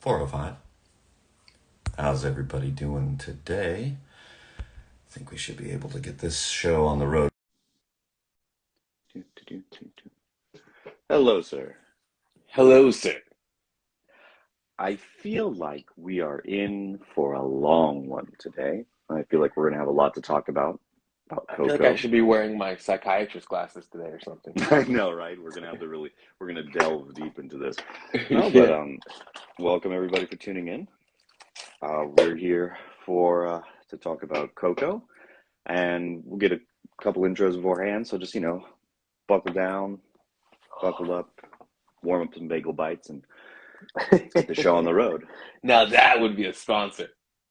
405. How's everybody doing today? I think we should be able to get this show on the road. Hello, sir. Hello, sir. I feel like we are in for a long one today. I feel like we're going to have a lot to talk about I Coco. feel like I should be wearing my psychiatrist glasses today or something. I know, right? We're going to delve deep into this. No, but welcome everybody for tuning in. We're here to talk about Coco, and we'll get a couple intros beforehand. So just buckle down, buckle up, warm up some bagel bites, and get the show on the road. Now that would be a sponsor.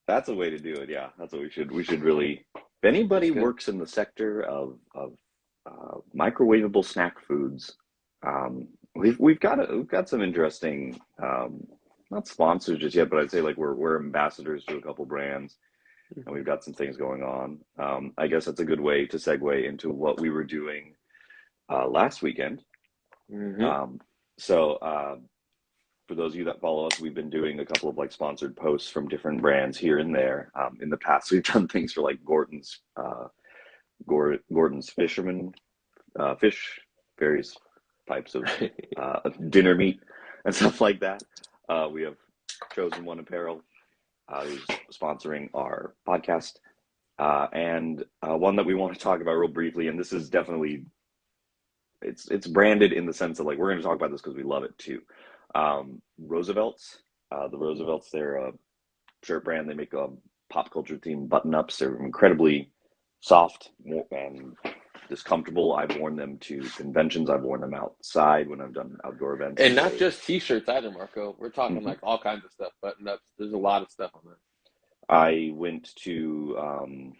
That's a way to do it. Yeah, that's what we should really. If anybody works in the sector of microwavable snack foods, we've got some interesting not sponsors just yet, but I'd say like we're ambassadors to a couple brands, and we've got some things going on. I guess that's a good way to segue into what we were doing last weekend. Mm-hmm. For those of you that follow us, we've been doing a couple of like sponsored posts from different brands here and there. In the past, we've done things for like Gordon's Fisherman fish, various types of dinner meat and stuff like that. We have Chosen One Apparel, who's sponsoring our podcast, and one that we want to talk about real briefly. And this is definitely it's branded in the sense of like we're going to talk about this because we love it too. Roosevelt's, the Roosevelt's, they're a shirt brand. They make pop culture themed button ups. They're incredibly soft and just comfortable. I've worn them to conventions. I've worn them outside when I've done outdoor events. And not just t-shirts either, Marco. We're talking like all kinds of stuff, button ups. There's a lot of stuff on there. I went to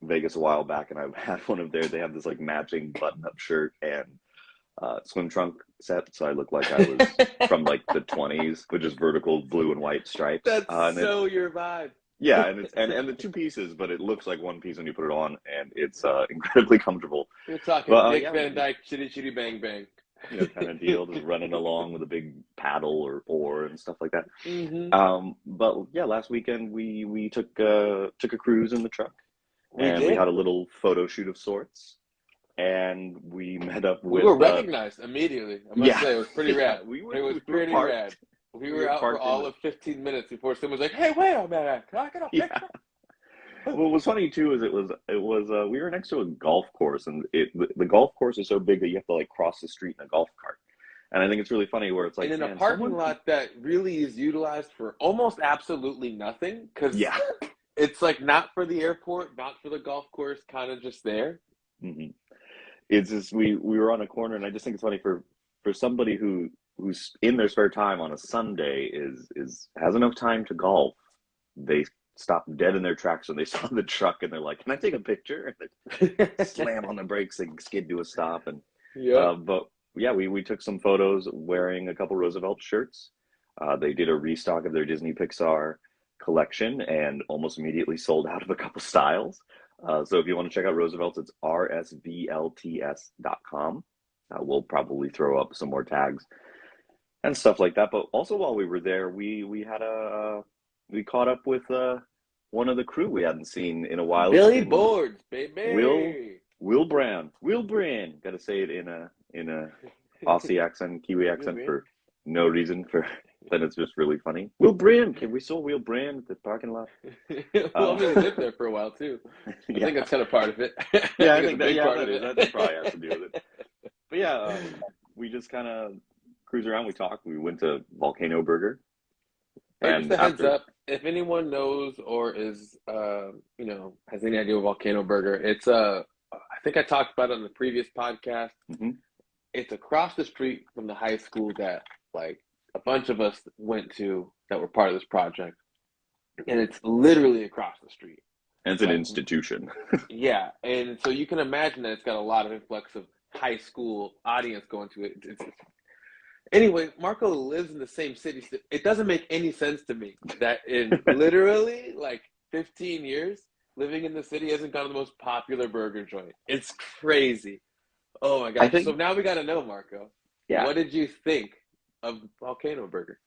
Vegas a while back, and I had one of theirs. They have this like matching button up shirt and swim trunk set, so I look like I was from like the 20s, which is vertical blue and white stripes. That's so your vibe. Yeah, and it's and the two pieces, but it looks like one piece when you put it on, and it's incredibly comfortable. You're talking Dick Van Dyke, chitty chitty bang bang. Kind of deal, just running along with a big paddle or oar and stuff like that. Mm-hmm. But yeah, last weekend we took a cruise in the truck, we had a little photo shoot of sorts. And we met up with. We were recognized immediately. I must say, it was pretty rad. It was pretty rad. We were out for all of 15 minutes before someone was like, "Hey, wait a minute! Can I get a picture?" Well, what was funny too is it was we were next to a golf course, and the golf course is so big that you have to like cross the street in a golf cart. And I think it's really funny where it's like in a parking lot that really is utilized for almost absolutely nothing because it's like not for the airport, not for the golf course, kind of just there. Mm-hmm. It's just we were on a corner, and I just think it's funny for somebody who's in their spare time on a Sunday has enough time to golf. They stop dead in their tracks when they saw the truck, and they're like, "Can I take a picture?" And they slam on the brakes and skid to a stop. And but yeah, we took some photos wearing a couple Roosevelt shirts. They did a restock of their Disney Pixar collection and almost immediately sold out of a couple styles. So if you want to check out Roosevelt's, it's rsvlts.com. We'll probably throw up some more tags and stuff like that. But also while we were there, we caught up with one of the crew we hadn't seen in a while. Billy Boards, baby. Will Brand. Got to say it in a Aussie accent, Kiwi accent for no reason. Then it's just really funny. Will Brand. We saw Will Brand at the parking lot. Well, I mean, he lived there for a while too. I think that's kind of part of it. Yeah, I think that probably has to do with it. But yeah, we just kind of cruise around. We talk. We went to Volcano Burger. And just a heads up, if anyone knows or is has any idea of Volcano Burger, it's I think I talked about it on the previous podcast. Mm-hmm. It's across the street from the high school that like a bunch of us went to that were part of this project, and it's literally across the street. And it's an institution. Yeah, and so you can imagine that it's got a lot of influx of high school audience going to it. Anyway, Marco lives in the same city. It doesn't make any sense to me that in literally like 15 years, living in the city hasn't gone to the most popular burger joint. It's crazy. Oh my gosh. So now we got to know, Marco. Yeah. What did you think of Volcano Burger?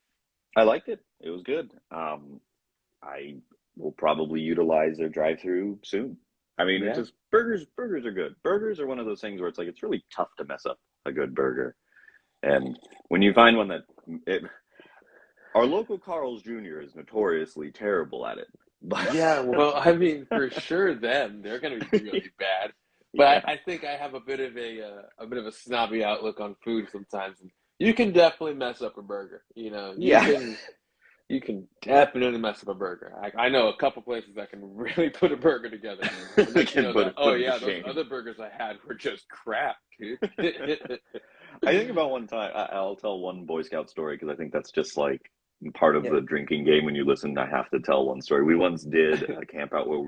I liked it. It was good. I will probably utilize their drive-through soon. I mean, it's Yeah. just burgers are good. Burgers are one of those things where it's like it's really tough to mess up a good burger. And when you find one that it, our local Carl's Jr. is notoriously terrible at it. But Yeah, well, I mean, for sure, they're going to be really bad. But yeah. I think I have a bit of a snobby outlook on food sometimes. And you can definitely mess up a burger. You know, Yeah. you can definitely mess up a burger. I know a couple places that can really put a burger together. And I next you can know that, oh put it to yeah, those shame. other burgers I had were just crap, dude. I think about one time, I'll tell one Boy Scout story because I think that's just like part of Yeah. the drinking game. When you listen, I have to tell one story. We once did a camp out where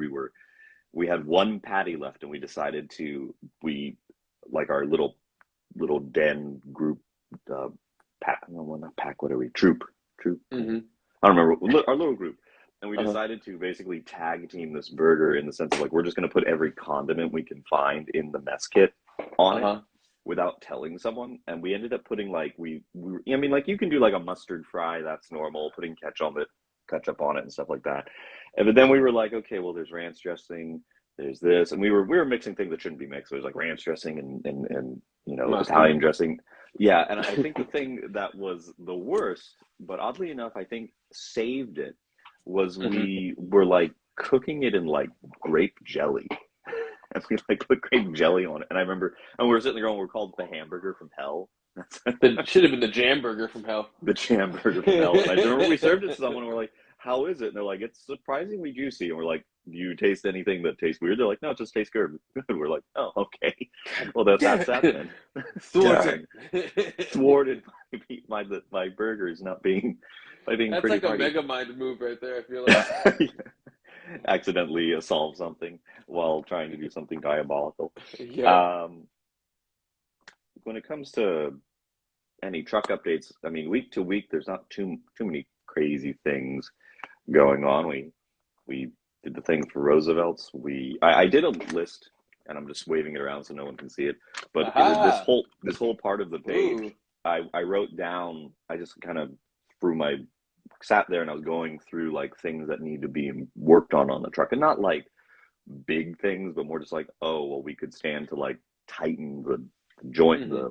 we had one patty left, and we decided we like our little den group, pack, no, not pack, what are we? Troop. Hmm. I don't remember our little group. And we Uh-huh. decided to basically tag team this burger in the sense of like we're just going to put every condiment we can find in the mess kit on it Uh-huh. without telling someone. And we ended up putting like I mean, like you can do like a mustard fry, that's normal, putting ketchup on it and stuff like that. And but then we were like, okay, well, there's ranch dressing, there's this, and we were mixing things that shouldn't be mixed. There's like ranch dressing and Mustard. Italian dressing. Yeah, and I think the thing that was the worst, but oddly enough, I think saved it was Hmm. we were like cooking it in like grape jelly. And we like put grape jelly on it. And I remember, and we were sitting there going, we're called the hamburger from hell. That's That should have been the jam burger from hell. the jam burger from hell. And I remember we served it to someone and we're like, how is it? And they're like, it's surprisingly juicy. And we're like, do you taste anything that tastes weird? They're like, no, it just tastes good. We're like, oh, okay. Well, Damn that's that it. then. Thwarted. Darn. Thwarted my burgers not being by being That's pretty like a party. mega mind move right there, I feel like. Accidentally solve something while trying to do something diabolical. Yep. Um, when it comes to any truck updates, I mean, week to week, there's not too many crazy things going on. We did the thing for Roosevelt's. I did a list, and I'm just waving it around so no one can see it. But Aha. this whole part of the page, Ooh. I wrote down. I just kind of threw my sat there and I was going through like things that need to be worked on the truck, and not like big things, but more just like, oh, well, we could stand to like tighten the joint, Hmm.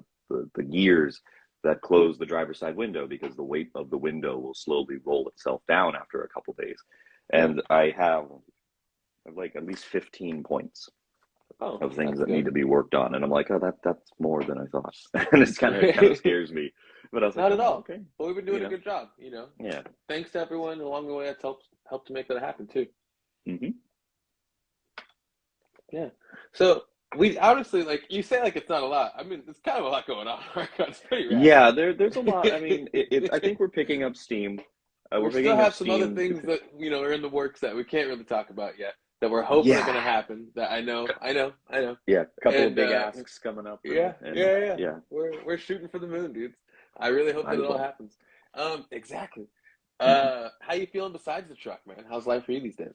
the gears that close the driver's side window because the weight of the window will slowly roll itself down after a couple days. Yeah. And I have like at least 15 points Oh, of things that's that need good. to be worked on, and I'm like, oh, that's more than I thought, and it kind of scares me. But I was like, Not at oh, all. okay, But we've been you doing a know, good job, you know. yeah. Thanks to everyone along the way that's helped to make that happen too. Hmm. Yeah. So we honestly, like you say, like it's not a lot. I mean, it's kind of a lot going on. It's pretty rad. Yeah, there's a lot. I mean, I think we're picking up steam. We We're still picking up have some other steam. things that are in the works that we can't really talk about yet. That we're hoping are Yeah, going to happen. That I know. yeah. A couple of And big asks coming up, yeah, and yeah, yeah. yeah, We're shooting for the moon, dudes. I really hope might that it as all well. happens. Exactly. Hmm. How you feeling besides the truck, man? How's life for you these days?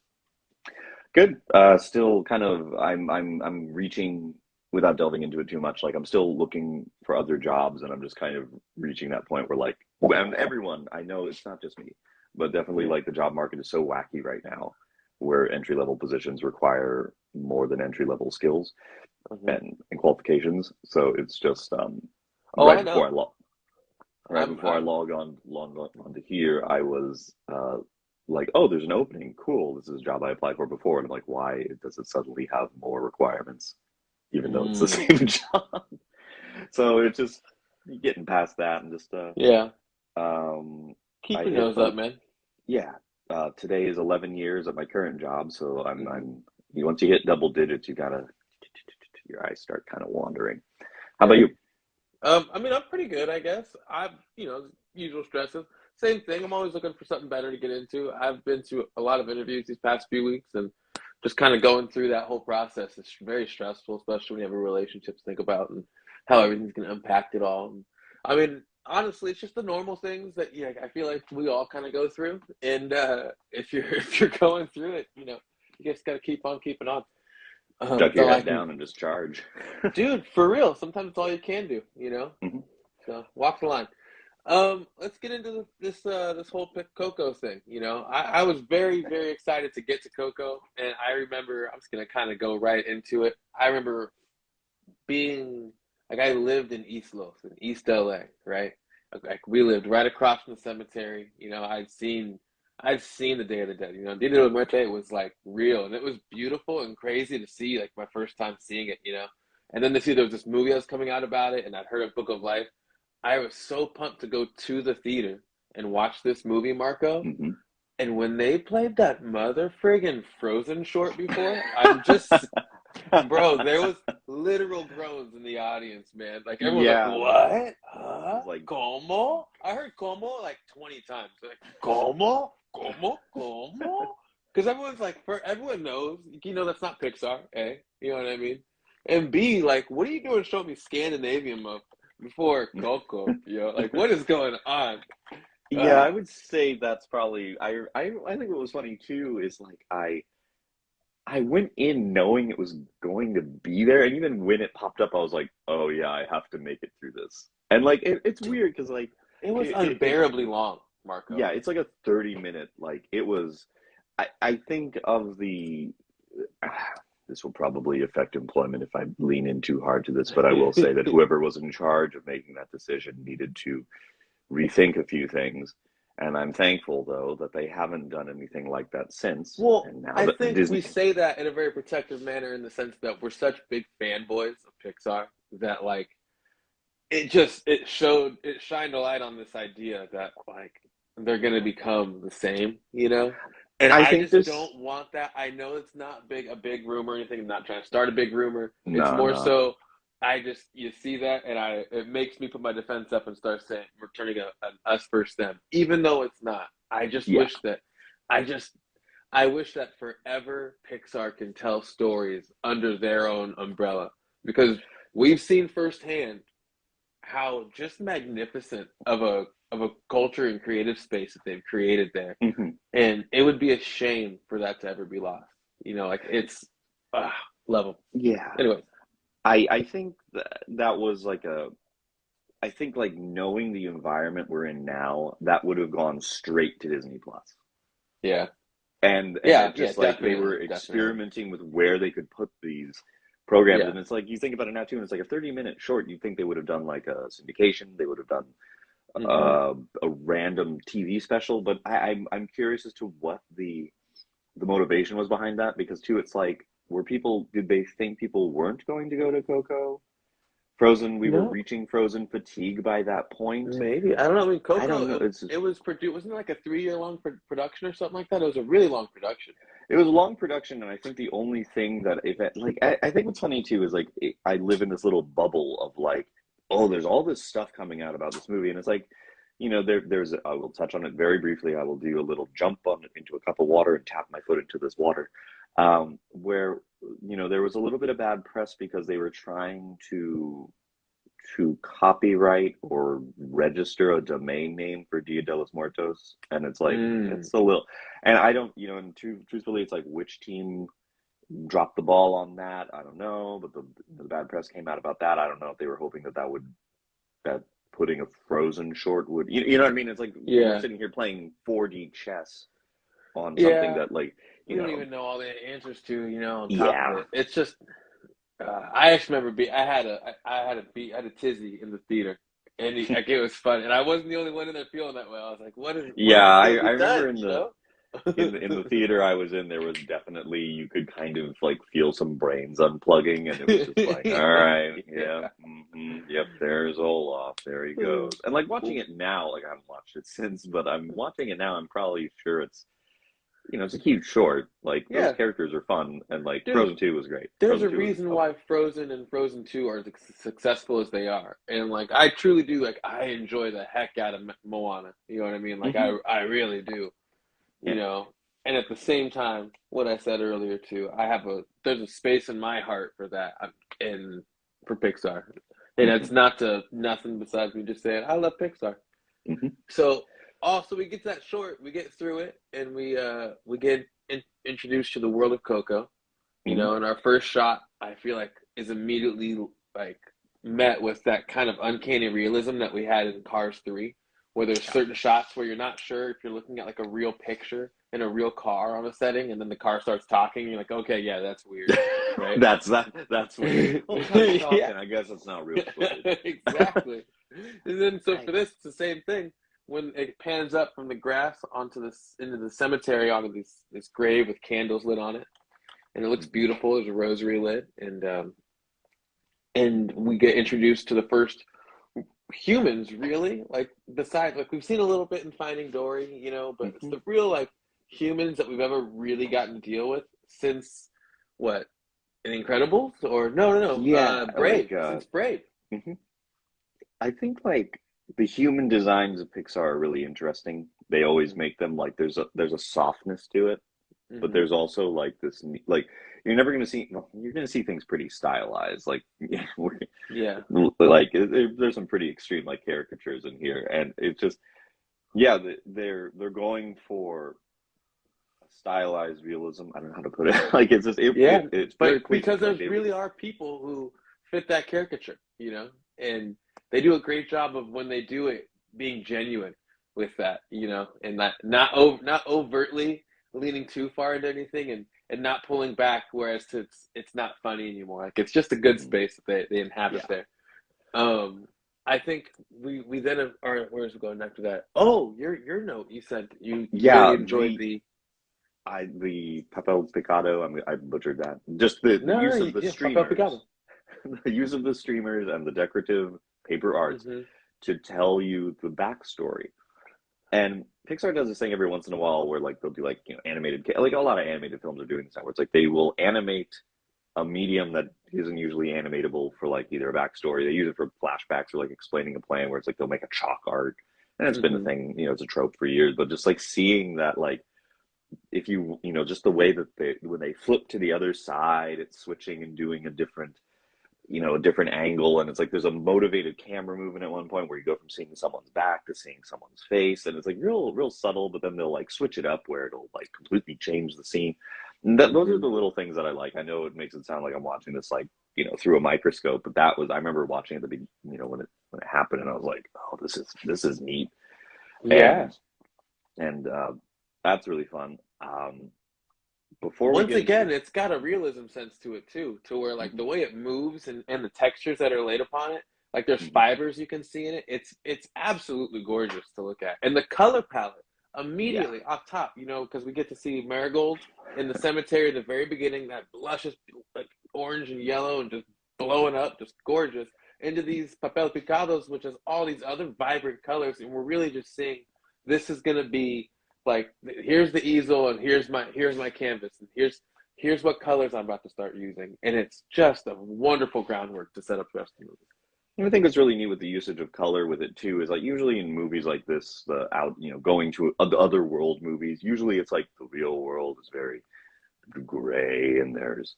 Good. Still kind of. I'm reaching without delving into it too much. Like I'm still looking for other jobs, and I'm just kind of reaching that point where like, and everyone I know it's not just me, but definitely Yeah. like the job market is so wacky right now, where entry level positions require more than entry level skills Hmm. and qualifications. So it's just Oh, right I before know. I log right before I I'm. log on to here, I was like, oh, there's an opening. Cool. This is a job I applied for before. And I'm like, why does it suddenly have more requirements, even though it's the Mm, same job? So it's just getting past that and just yeah. um Keep I your hit nose up, man. yeah. Today is 11 years at my current job, so Hmm. I'm once you hit double digits, you gotta your eyes start kind of wandering. How about Yeah. you? I mean, I'm pretty good, I guess. I've, usual stresses. Same thing. I'm always looking for something better to get into. I've been to a lot of interviews these past few weeks, and just kind of going through that whole process is very stressful, especially when you have a relationship to think about and how everything's going to impact it all. And, I mean, honestly, it's just the normal things that I feel like we all kind of go through. And if you're if you're going through it, you just got to keep on keeping on. Duck It's your all I head can, down and just charge. dude. For real, sometimes it's all you can do. Hmm. So walk the line. Let's get into this whole Coco thing. I was very, very excited to get to Coco, and I remember I'm just gonna kind of go right into it. I remember being like I lived in East Los in East LA, right? Like we lived right across from the cemetery. I'd seen the Day of the Dead. Dia de la Muerte was like real, and it was beautiful and crazy to see. Like my first time seeing it, and then to see there was this movie that was coming out about it, and I'd heard of Book of Life. I was so pumped to go to the theater and watch this movie, Marco. Hmm. And when they played that mother friggin' Frozen short before, I'm just, bro, there was literal groans in the audience, man. Like everyone was Yeah, like, "What? it Huh? was like Como?" I heard "como" like 20 times. Like "como, como, como," because everyone knows, that's not Pixar, A. You know what I mean? And B, like, what are you doing? Showing me Scandinavian before Coco? Like, what is going on? yeah, Uh, I would say that's probably I think what was funny too is like I went in knowing it was going to be there, and even when it popped up, I was like, oh yeah, I have to make it through this. And like it's weird because like it was it unbearably long, Marco. yeah, it's like a 30-minute like it was. I think of the this will probably affect employment if I lean in too hard to this, but I will say that whoever was in charge of making that decision needed to rethink a few things. And I'm thankful, though, that they haven't done anything like that since. Well, And now I that think Disney, we say that in a very protective manner in the sense that we're such big fanboys of Pixar that like it shined a light on this idea that like they're gonna become the same. And I I think just this, don't want that. I know it's not a big rumor or anything. I'm not trying to start a big rumor. It's no, more no, so you see that and it makes me put my defense up and start saying we're turning an us versus them, even though it's not. I just yeah, wish that I just I wish that forever Pixar can tell stories under their own umbrella because we've seen firsthand how just magnificent of a culture and creative space that they've created there. hmm, And it would be a shame for that to ever be lost. Like it's level. yeah. Anyways, I think that was like I think like knowing the environment we're in now, that would have gone straight to Disney Plus. yeah. And Yeah, it yeah, just like they were definitely, definitely. experimenting with where they could put these programs, Yeah. and it's like you think about it now too, and it's like a 30-minute short. You'd think they would have done like a syndication, they would have done Hmm. uh, a random TV special, but I'm curious as to what the motivation was behind that, because too it's like were people did they think people weren't going to go to Coco? Frozen, we were No, reaching Frozen fatigue by that point. maybe. I don't know. I mean, I don't Coco, know. it was produced, wasn't it like a 3 year long production or something like that? It was a really long production. It was a long production, and I think the only thing that if it, like I think what's funny too is like I live in this little bubble of like, oh, there's all this stuff coming out about this movie, and it's like, there's I will touch on it very briefly. I will do a little jump on into a cup of water and tap my foot into this water, where there was a little bit of bad press because they were trying to copyright or register a domain name for Dia de los Muertos, and it's like Mm. it's a little, and I don't, and truthfully, it's like which team dropped the ball on that. I don't know, but the bad press came out about that. I don't know if they were hoping that putting a Frozen short would, you know what I mean? It's like we're Yeah. sitting here playing 4D chess on something Yeah. that like We you don't know, even know all the answers to, on top of yeah, it. It's just I actually remember I had a tizzy in the theater, and like it was fun, and I wasn't the only one in there feeling that way. I was like, what yeah. is I still to I be remember done, in you the know? in the theater I was in, there was definitely you could kind of like feel some brains unplugging, and it was just like, all right, yeah, Yeah. yep, there's Olaf, there he goes. And like watching it now, like I haven't watched it since, but I'm watching it now. I'm probably sure it's a cute short. Like those Yeah, characters are fun, and like dude. Frozen 2 was great. There's Frozen a 2 was reason oh, why Frozen and Frozen 2 are as successful as they are. And like I truly do like I enjoy the heck out of Moana. You know what I mean? Like hmm I really do, you yeah, know. And at the same time, what I said earlier too, there's a space in my heart for that and for Pixar. And hmm it's not to nothing besides me just saying I love Pixar. hmm So also we get to that short, we get through it and we get introduced to the world of Coco. hmm And our first shot, I feel like, is immediately like met with that kind of uncanny realism that we had in Cars 3. where there's Yeah. certain shots where you're not sure if you're looking at like a real picture in a real car on a setting, and then the car starts talking, and you're like, okay, yeah, that's weird, right? That's weird. Well, the car's talking. Yeah, I guess it's not real footage. exactly. And then so I for this, it's the same thing. When it pans up from the grass onto this into the cemetery onto this grave with candles lit on it, and it looks beautiful. There's a rosary lit, and we get introduced to the first humans, really. Like besides, like we've seen a little bit in Finding Dory, but it's the real like humans that we've ever really gotten to deal with since what? In Incredibles or no, Yeah, Brave, like since Brave. mhm. I think like the human designs of Pixar are really interesting. They always make them like there's a softness to it, but Mm-hmm. there's also like like you're never gonna see well, you're gonna see things pretty stylized. Like Yeah. like there's some pretty extreme like caricatures in here, and it's just yeah they're going for stylized realism. I don't know how to put it. Like it's just Yeah, it's very but because pleasing. there Like they really are people who fit that caricature, and they do a great job of when they do it being genuine with that, and not overtly leaning too far into anything, and not pulling back, whereas it's not funny anymore. Like it's just a good mhm. space that they inhabit Yeah. there. I think we then are where's we going after that? Oh, your note, you said you really Yeah, enjoyed the the papel picado. I butchered that. Just the no, use of the yeah, Papel streamers, Picado. the use of the streamers and the decorative paper arts Hmm. to tell you the backstory. And Pixar does this thing every once in a while where like they'll do like animated like a lot of animated films are doing this now where it's like they will animate a medium that isn't usually animatable for like either a backstory. They use it for flashbacks or like explaining a plan where it's like they'll make a chalk art. And it's been a Hmm. thing, it's a trope for years, but just like seeing that like if just the way that they when they flip to the other side it's switching and doing a different angle, and it's like there's a motivated camera movement at one point where you go from seeing someone's back to seeing someone's face, and it's like real subtle, but then they'll like switch it up where it'll like completely change the scene. And those are Hmm. the little things that I like. I know it makes it sound like I'm watching this like through a microscope, but that was I remember watching it at the when it happened, and I was like, oh, this is neat. Yeah. And that's really fun. Before we Once get into again, the it's got a realism sense to it too, to where like Mhm, the way it moves and the textures that are laid upon it, like there's mhm, fibers you can see in it. It's absolutely gorgeous to look at. And the color palette yeah, immediately off top, because we get to see marigold in the cemetery at the very beginning, that luscious like orange and yellow and just blowing up, just gorgeous, into these papel picados, which is all these other vibrant colors, and we're really just seeing this is gonna be like here's the easel and here's my canvas and here's what colors I'm about to start using, and it's just a wonderful groundwork to set up the rest of the movie. and I think what's really neat with the usage of color with it too is like usually in movies like this, the out going to other world movies, usually it's like the real world is very gray and there's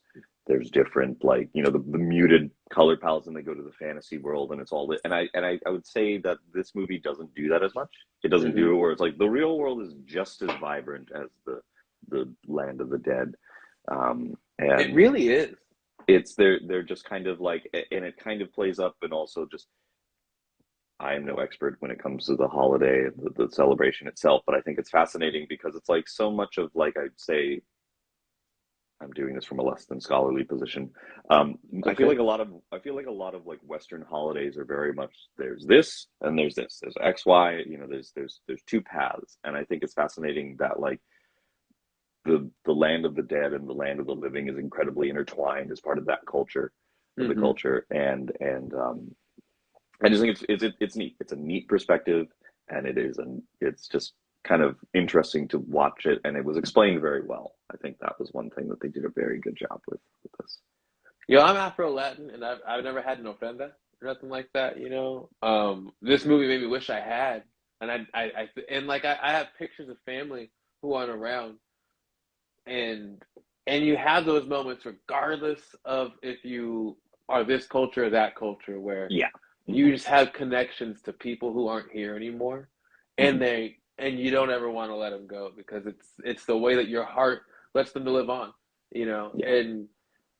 different like the muted color palettes, and they go to the fantasy world and it's all lit. And I would say that this movie doesn't do that as much. It doesn't Mm-hmm. do it where it's like the real world is just as vibrant as the land of the dead. It And really is. it's they're just kind of like, and it kind of plays up, and also just I am no expert when it comes to the holiday, the celebration itself, but I think it's fascinating because it's like so much of like I'd say I'm doing this from a less than scholarly position. I feel Okay. like a lot of like Western holidays are very much there's this and there's this. There's X, Y. There's two paths, and I think it's fascinating that like the land of the dead and the land of the living is incredibly intertwined as part of that culture of the Mm-hmm. culture, and I just think it's neat. It's a neat perspective, and it's just kind of interesting to watch it, and it was explained very well. I think that was one thing that they did a very good job with this. I'm Afro Latin, and I've never had an ofrenda or nothing like that. This movie made me wish I had, and and like I have pictures of family who aren't around, and you have those moments regardless of if you are this culture or that culture, where Yeah. you Hmm. just have connections to people who aren't here anymore, and Hmm. you don't ever want to let them go, because it's the way that your heart lets them to live on, Yeah.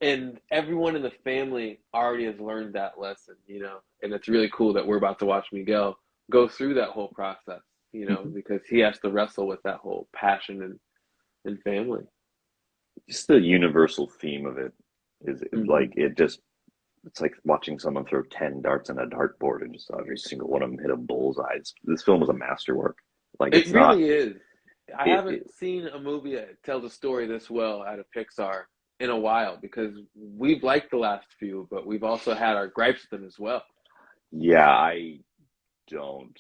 and everyone in the family already has learned that lesson, and it's really cool that we're about to watch Miguel go through that whole process, Mhm. because he has to wrestle with that whole passion and family. Just the universal theme of it is Hmm. like it just it's like watching someone throw 10 darts on a dartboard and just every single one of them hit a bullseye. This film is a masterwork. Like It it's not really is. I it haven't seen a movie that tells a story this well out of Pixar in a while because we've liked the last few, but we've also had our gripes with them as well. yeah, I don't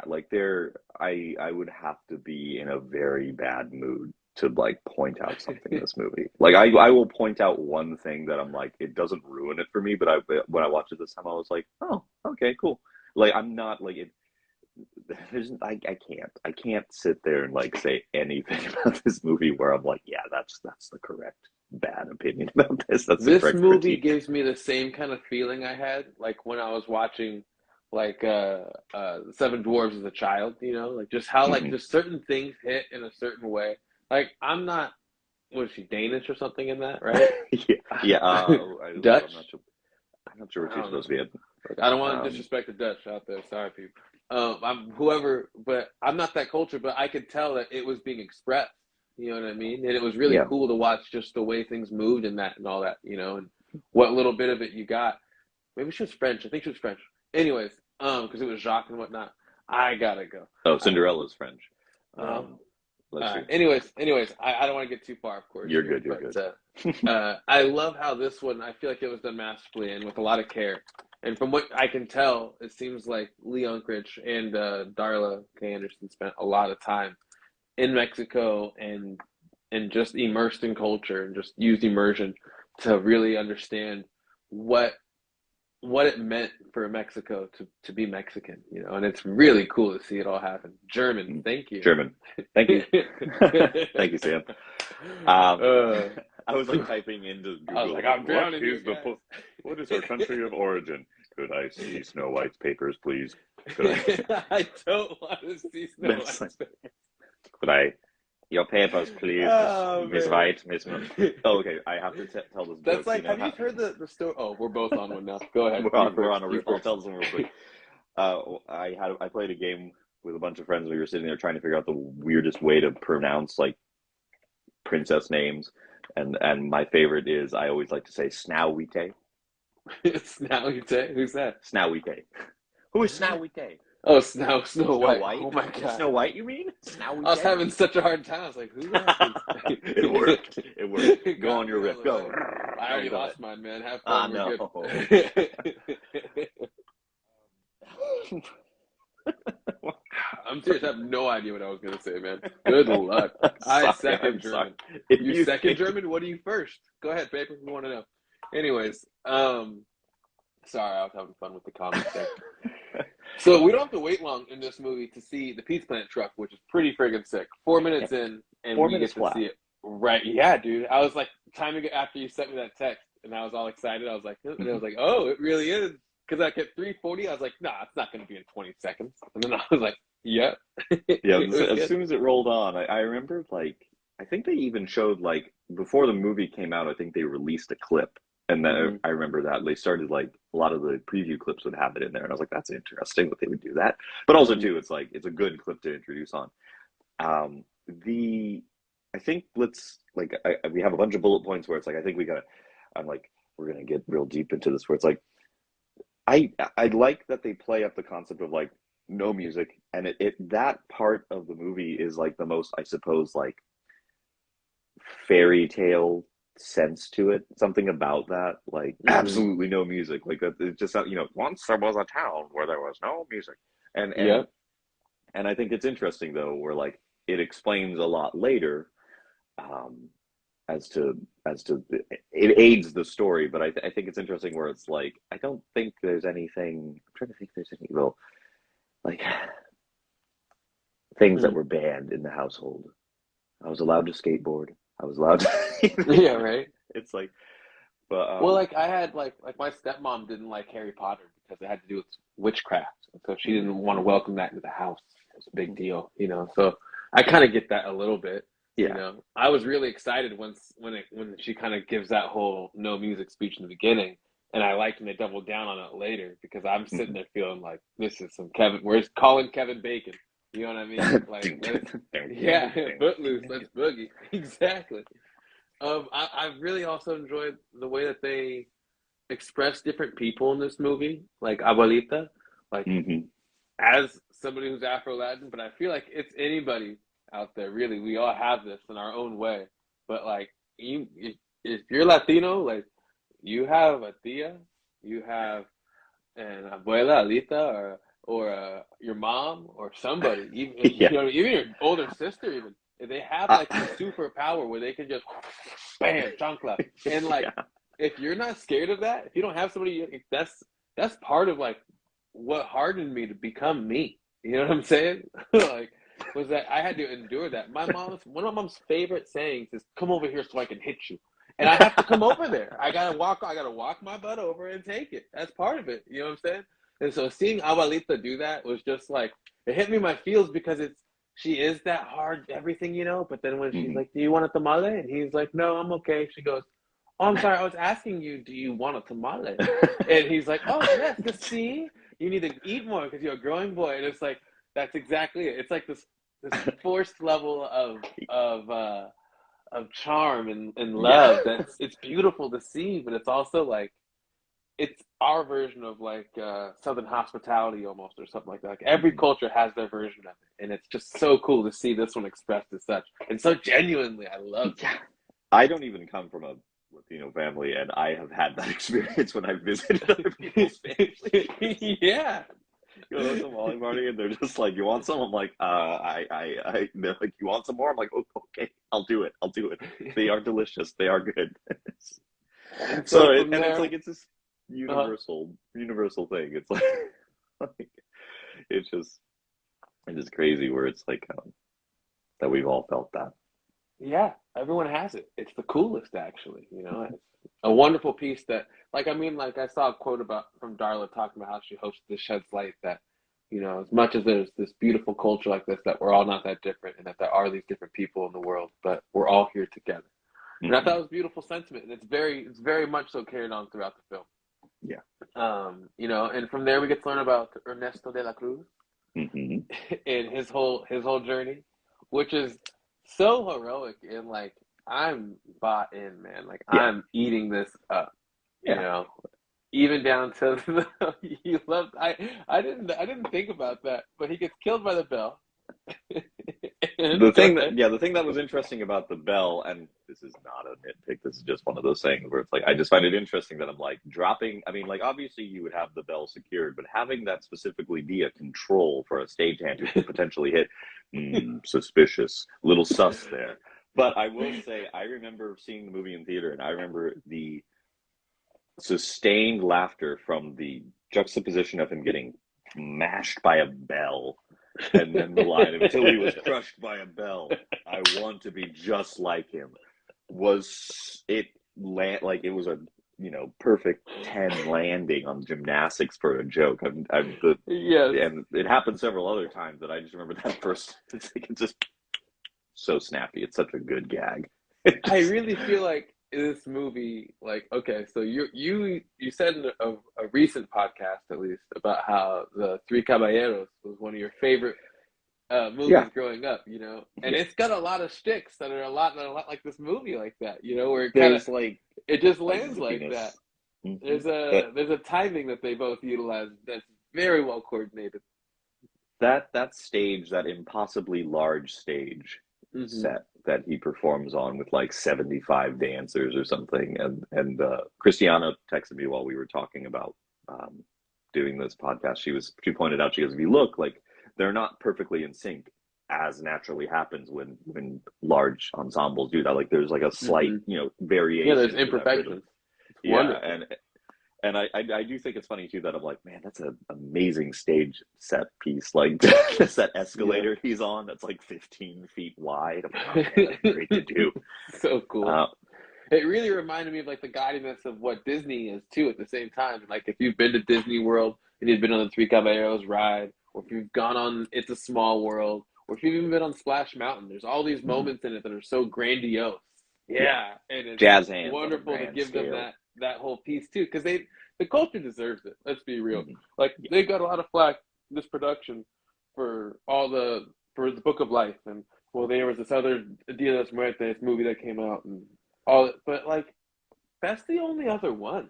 like there I would have to be in a very bad mood to like point out something in this movie. Like I will point out one thing that I'm like it doesn't ruin it for me, but I when I watched it this time I was like, "Oh, okay, cool." Like I'm not like it there's I can't sit there and like say anything about this movie where I'm like, "Yeah, that's the correct bad opinion about this. That's the This correct movie critique." gives me the same kind of feeling I had like when I was watching like Seven Dwarfs as a child, like just how like Hmm. just certain things hit in a certain way. Like I'm not was she Danish or something in that, right? Yeah, yeah. Dutch? I'm not sure what I she's don't know. supposed to be in, but I don't want to um, disrespect the Dutch out there. Sorry, people. I'm whoever, but I'm not that culture. But I could tell that it was being expressed. You know what I mean? And it was really yeah. cool to watch just the way things moved and that and all that. And what little bit of it you got. Maybe she was French. I think she was French. Anyways, because it was Jacques and whatnot. I gotta go. Oh, I gotta Cinderella's French. go. Um, let's see. Anyways, I don't want to get too far, of course, You're here, good. You're but good. I love how this one. I feel like it was done masterfully and with a lot of care. And from what I can tell, it seems like Lee Unkrich and Darla K. Anderson spent a lot of time in Mexico and just immersed in culture and just used immersion to really understand what what it meant for Mexico to be Mexican, and it's really cool to see it all happen. German, thank you. German. Thank you. Thank you, Sam. Um, uh, I was like typing into I was Google, like, like, I'm drowning here, what is our country of origin? Could I see Snow White's papers, please? Could I? guys. I don't want to see Snow That's like, White's. could I? Your papers, please, Oh Miss man. White, Oh, okay. I have to tell this That's joke. You like, know have you how heard the story? Oh, we're both on one now. Go ahead. we're You on we're first. on a You rip. I'll first. tell this one real quick. I played a game with a bunch of friends. We were sitting there trying to figure out the weirdest way to pronounce like princess names, and my favorite is I always like to say Snowite. Snow, you say? Who's that? Snowite. Who is Snowite? Oh, Snow Snow White. White? Oh my God. Snow White? You mean I was Snowite? having such a hard time. I was like, who that It worked. It worked. is? Go on Got your me. I riff. was like, Go. oh, I Oh, already go ahead. lost mine, man. Have Ah, fun. We're good. no. I'm serious. I have no idea what I was gonna say, man. Good luck. I Sorry, second I'm sorry. German. If You you second think German? What are you first? Go ahead, paper. We want to know. Anyways, sorry, I was having fun with the comments there. So we don't have to wait long in this movie to see the Pizza Planet truck, which is pretty friggin' sick. 4 minutes in, and four we minutes get to flat. see it. Right? Yeah, dude. I was like, timing it after you sent me that text, and I was all excited. I was like, and I was like, oh, it really is. Because I kept 3:40. I was like, nah, it's not going to be in 20 seconds. And then I was like, yep. Yeah, It was as good. soon as it rolled on, I remember like I think they even showed like before the movie came out, I think they released a clip. And then Hmm. I remember that they started like a lot of the preview clips would have it in there, and I was like, "That's interesting that they would do that." But also Hmm. too, it's like it's a good clip to introduce on. The I think let's like we have a bunch of bullet points where it's like I think we gotta. I'm like we're gonna get real deep into this where it's like I like that they play up the concept of like no music, and it that part of the movie is like the most I suppose like fairy tale sense to it. Something about that, like Hmm. absolutely no music. Like that, it's just once there was a town where there was no music, and and Yep. and I think it's interesting though, where like it explains a lot later, um, as to it aids the story. But I think it's interesting where it's like I don't think there's anything. I'm trying to think if there's any well like things that Hmm. were banned in the household. I was allowed to skateboard. I was allowed to. Yeah, right. It's like, but Well, like I had like my stepmom didn't like Harry Potter because it had to do with witchcraft, so she mm, didn't want to welcome that into the house. It was a big mm, deal. So I kind of get that a little bit. yeah, I was really excited when she kind of gives that whole no music speech in the beginning, And I liked when they doubled down on it later because I'm sitting there feeling like this is some Kevin. Where's calling Kevin Bacon? You know what I mean? Like, yeah, footloose. Let's boogie. Exactly. I really also enjoyed the way that they express different people in this movie, like Abuelita, like Hmm. as somebody who's Afro Latin, but I feel like it's anybody out there. Really, we all have this in our own way. But like, if you're Latino, like you have a tia, you have an abuela, alita, or your mom or somebody, even Yeah. even your older sister, even if they have Uh, like a superpower where they can just bam chancla and like yeah. if you're not scared of that, if you don't have somebody, that's part of like what hardened me to become me. You know what I'm saying? Like was that I had to endure that. One of my mom's favorite sayings is "Come over here so I can hit you." And I have to come over there. I gotta walk my butt over and take it. That's part of it. You know what I'm saying? And so seeing Abuelita do that was just like it hit me in my feels because she is that hard everything, but then when she's Hmm. like, "Do you want a tamale?" and he's like, "No, I'm okay." She goes, "Oh, I'm sorry, I was asking you, do you want a tamale?" And he's like, "Oh yes, just see, you need to eat more because you're a growing boy." And it's like that's exactly it. It's like this forced level of charm and Yeah. love it's beautiful to see, but it's also like it's our version of like Southern hospitality almost or something like that. Like every Mhm. culture has their version of it, and it's just so cool to see this one expressed as such and so genuinely. I loved it. Yeah. I don't even come from a Latino family, and I have had that experience when I've visited other people's families. Yeah. Go to a tamale party, and they're just like, "You want some?" I'm like, They're like, "You want some more?" I'm like, "Oh, okay, I'll do it. I'll do it. They are delicious. They are good." And so So, from and it's there, like it's this uh, universal thing. It's like, like it's just it is crazy where it's like that we've all felt that. yeah, everyone has it. It's the coolest, actually. It's a wonderful piece that, like, I mean, like, I saw a quote about from Darla talking about how she hosted the Sheds Light that, as much as there's this beautiful culture like this, that we're all not that different and that there are these different people in the world, but we're all here together. And I thought it Hmm. was a beautiful sentiment, and it's very much so carried on throughout the film. Yeah. And from there we get to learn about Ernesto de la Cruz Hmm. and his whole journey, which is so heroic and like I'm bought in, man. Like Yeah. I'm eating this up, you Yeah. know. Even down to he loved I didn't think about that, but he gets killed by the bell. The Go thing that, ahead. yeah, the thing that was interesting about the bell, and this is not a nitpick, this is just one of those things where it's like, I just find it interesting that I'm like dropping, I mean, like, obviously you would have the bell secured, but having that specifically be a control for a stagehand who could potentially hit, suspicious, little sus there. But I will say, I remember seeing the movie in theater, and I remember the sustained laughter from the juxtaposition of him getting mashed by a bell and then the line until he was crushed by a bell. I want to be just like him. Was it like it was a perfect 10 landing on gymnastics for a joke. Yes. And it happened several other times that I just remember that first. It's just so snappy. It's such a good gag. It I just really feel like this movie, like, okay, so you said in a recent podcast, at least, about how the Three Caballeros was one of your favorite yeah, movies growing up, and yeah. it's got a lot of shticks that are a lot like this movie, like that, where There's like it just a lands like zippiness. that. Hmm. There's a timing that they both utilize that's very well coordinated. That stage, that impossibly large stage Hmm. set that he performs on with like 75 dancers or something, and Christiana texted me while we were talking about um, doing this podcast. She pointed out, she goes, if you look, like, they're not perfectly in sync, as naturally happens when large ensembles do that. Like there's like a slight Hmm. Yeah, there's variation to that rhythm. imperfections. It's Yeah, wonderful. and I do think it's funny too that I'm like, man, that's an amazing stage set piece. Like that's that Yeah. escalator he's on that's like 15 feet wide. I'm like, oh man, that's great to do. So cool. Uh, It really reminded me of like the gaudiness of what Disney is too at the same time. Like if you've been to Disney World and you've been on the Three Caballeros ride, or if you've gone on It's a Small World, or if you've even been on Splash Mountain, there's all these mhm. moments in it that are so grandiose. Yeah, Yeah, and it's jazz hands on a wonderful to grand give them scale. that. that whole piece too, because the culture deserves it. Let's be real. Mhm. Like Yeah. they got a lot of flack this production for the Book of Life, and well, there was this other Dia de los Muertes movie that came out and all, but like that's the only other one.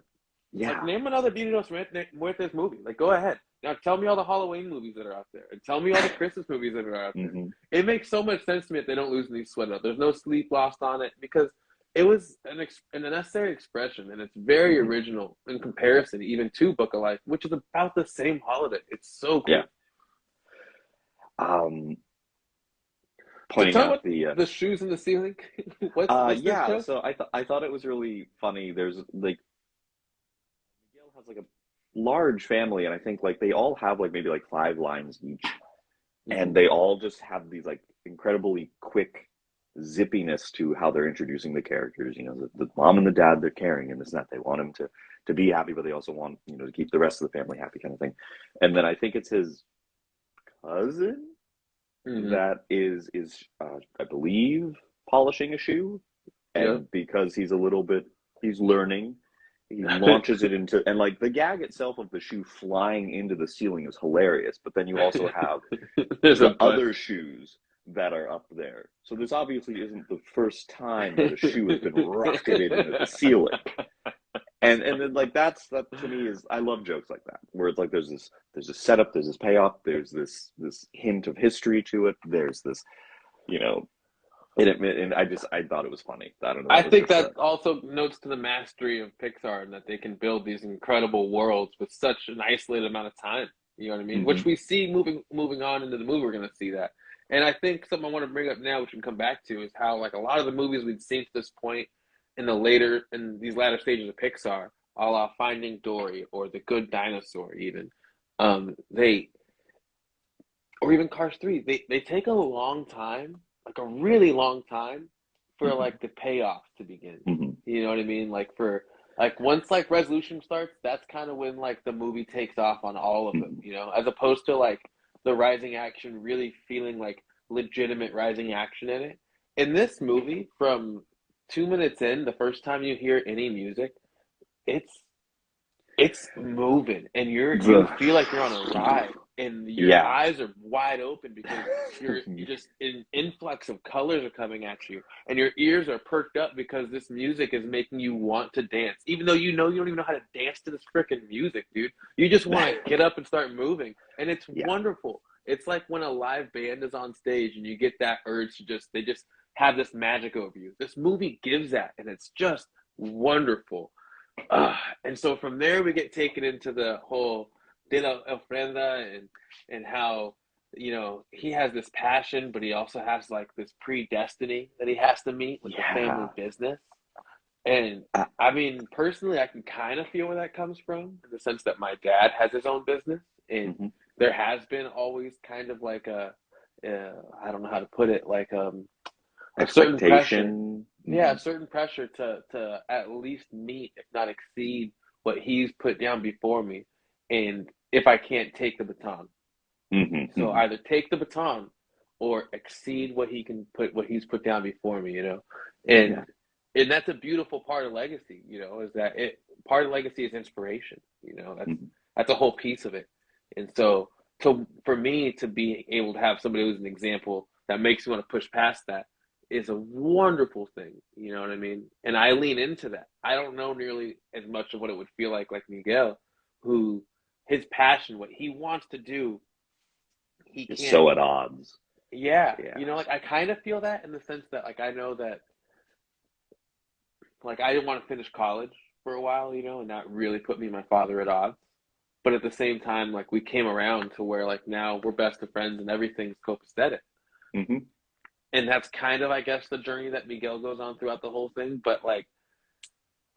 Like, Yeah. name another Dia de los Muertes movie. Like, go ahead. Now, tell me all the Halloween movies that are out there. And tell me all the Christmas movies that are out there. Hmm. It makes so much sense to me that they don't lose any sweat up. There's no sleep lost on it because it was an unnecessary expression. And it's very Hmm. original in comparison even to Book of Life, which is about the same holiday. It's so cool. Yeah. Um, So Pointing tell me out what the shoes in the ceiling. What's this yeah. joke? So I thought it was really funny. There's like Miguel has like a large family, and I think like they all have like maybe like 5 lines each, Mm-hmm. and they all just have these like incredibly quick zippiness to how they're introducing the characters. You know, the mom and the dad, they're caring and this and that. They want him to be happy, but they also want, you know, to keep the rest of the family happy, kind of thing. And then I think it's his cousin Mm-hmm. that is I believe polishing a shoe, Yep. and because he's a little bit, he's learning, he launches it into, and like the gag itself of the shoe flying into the ceiling is hilarious, but then you also have There's a the bunch. other shoes that are up there, so this obviously isn't the first time that a shoe has been rocketed into the ceiling. And then like that to me is, I love jokes like that where it's like there's this setup, there's this payoff, there's this hint of history to it, there's this, you know, and I thought it was funny. I don't know, I that was think just that also notes to the mastery of Pixar and that they can build these incredible worlds with such an isolated amount of time. You know what I mean? mm-hmm, Which we see moving on into the movie. We're going to see that, and I think something I want to bring up now, which we can come back to, is how like a lot of the movies we've seen to this point in these latter stages of Pixar, a la Finding Dory or The Good Dinosaur, even they or even Cars 3, they take a long time, like a really long time, for mm-hmm, like the payoff to begin. mm-hmm. You know what I mean? Like for like once like resolution starts, that's kind of when like the movie takes off on all of them, Mm-hmm. you know, as opposed to like the rising action really feeling like legitimate rising action in it. In this movie, from 2 minutes in, the first time you hear any music, it's it's moving and you The feel like you're on a ride and your yeah. eyes are wide open because you just an influx of colors are coming at you and your ears are perked up because this music is making you want to dance even though you know you don't even know how to dance to this freaking music, dude. You just want to get up and start moving and it's Yeah. wonderful. It's like when a live band is on stage and you get that urge to just have this magic over you. This movie gives that and it's just wonderful. And so from there we get taken into the whole de la ofrenda and how you know he has this passion, but he also has like this predestiny that he has to meet with the family Yeah. business. And Uh, I mean, personally, I can kind of feel where that comes from in the sense that my dad has his own business, and mhm. there has been always kind of like I don't know how to put it, like a certain pressure, Expectation. yeah, Mm-hmm. a certain pressure to at least meet, if not exceed, what he's put down before me. And if I can't take the baton, Mm-hmm. so Mm-hmm. either take the baton or exceed what he's put down before me, you know. Yeah. And that's a beautiful part of legacy, you know, is that it part of legacy is inspiration, you know. Mm-hmm. That's a whole piece of it. And so for me to be able to have somebody who's an example that makes me want to push past that is a wonderful thing. You know what I mean? And I lean into that. I don't know nearly as much of what it would feel like Miguel, who his passion, what he wants to do, he Is can't. so at odds. Yeah, Yeah. you know, like I kind of feel that in the sense that like I know that like I didn't want to finish college for a while, you know, and that really put me and my father at odds. But at the same time, like we came around to where like now we're best of friends and everything's copacetic. Mm-hmm. And that's kind of, I guess, the journey that Miguel goes on throughout the whole thing. But like,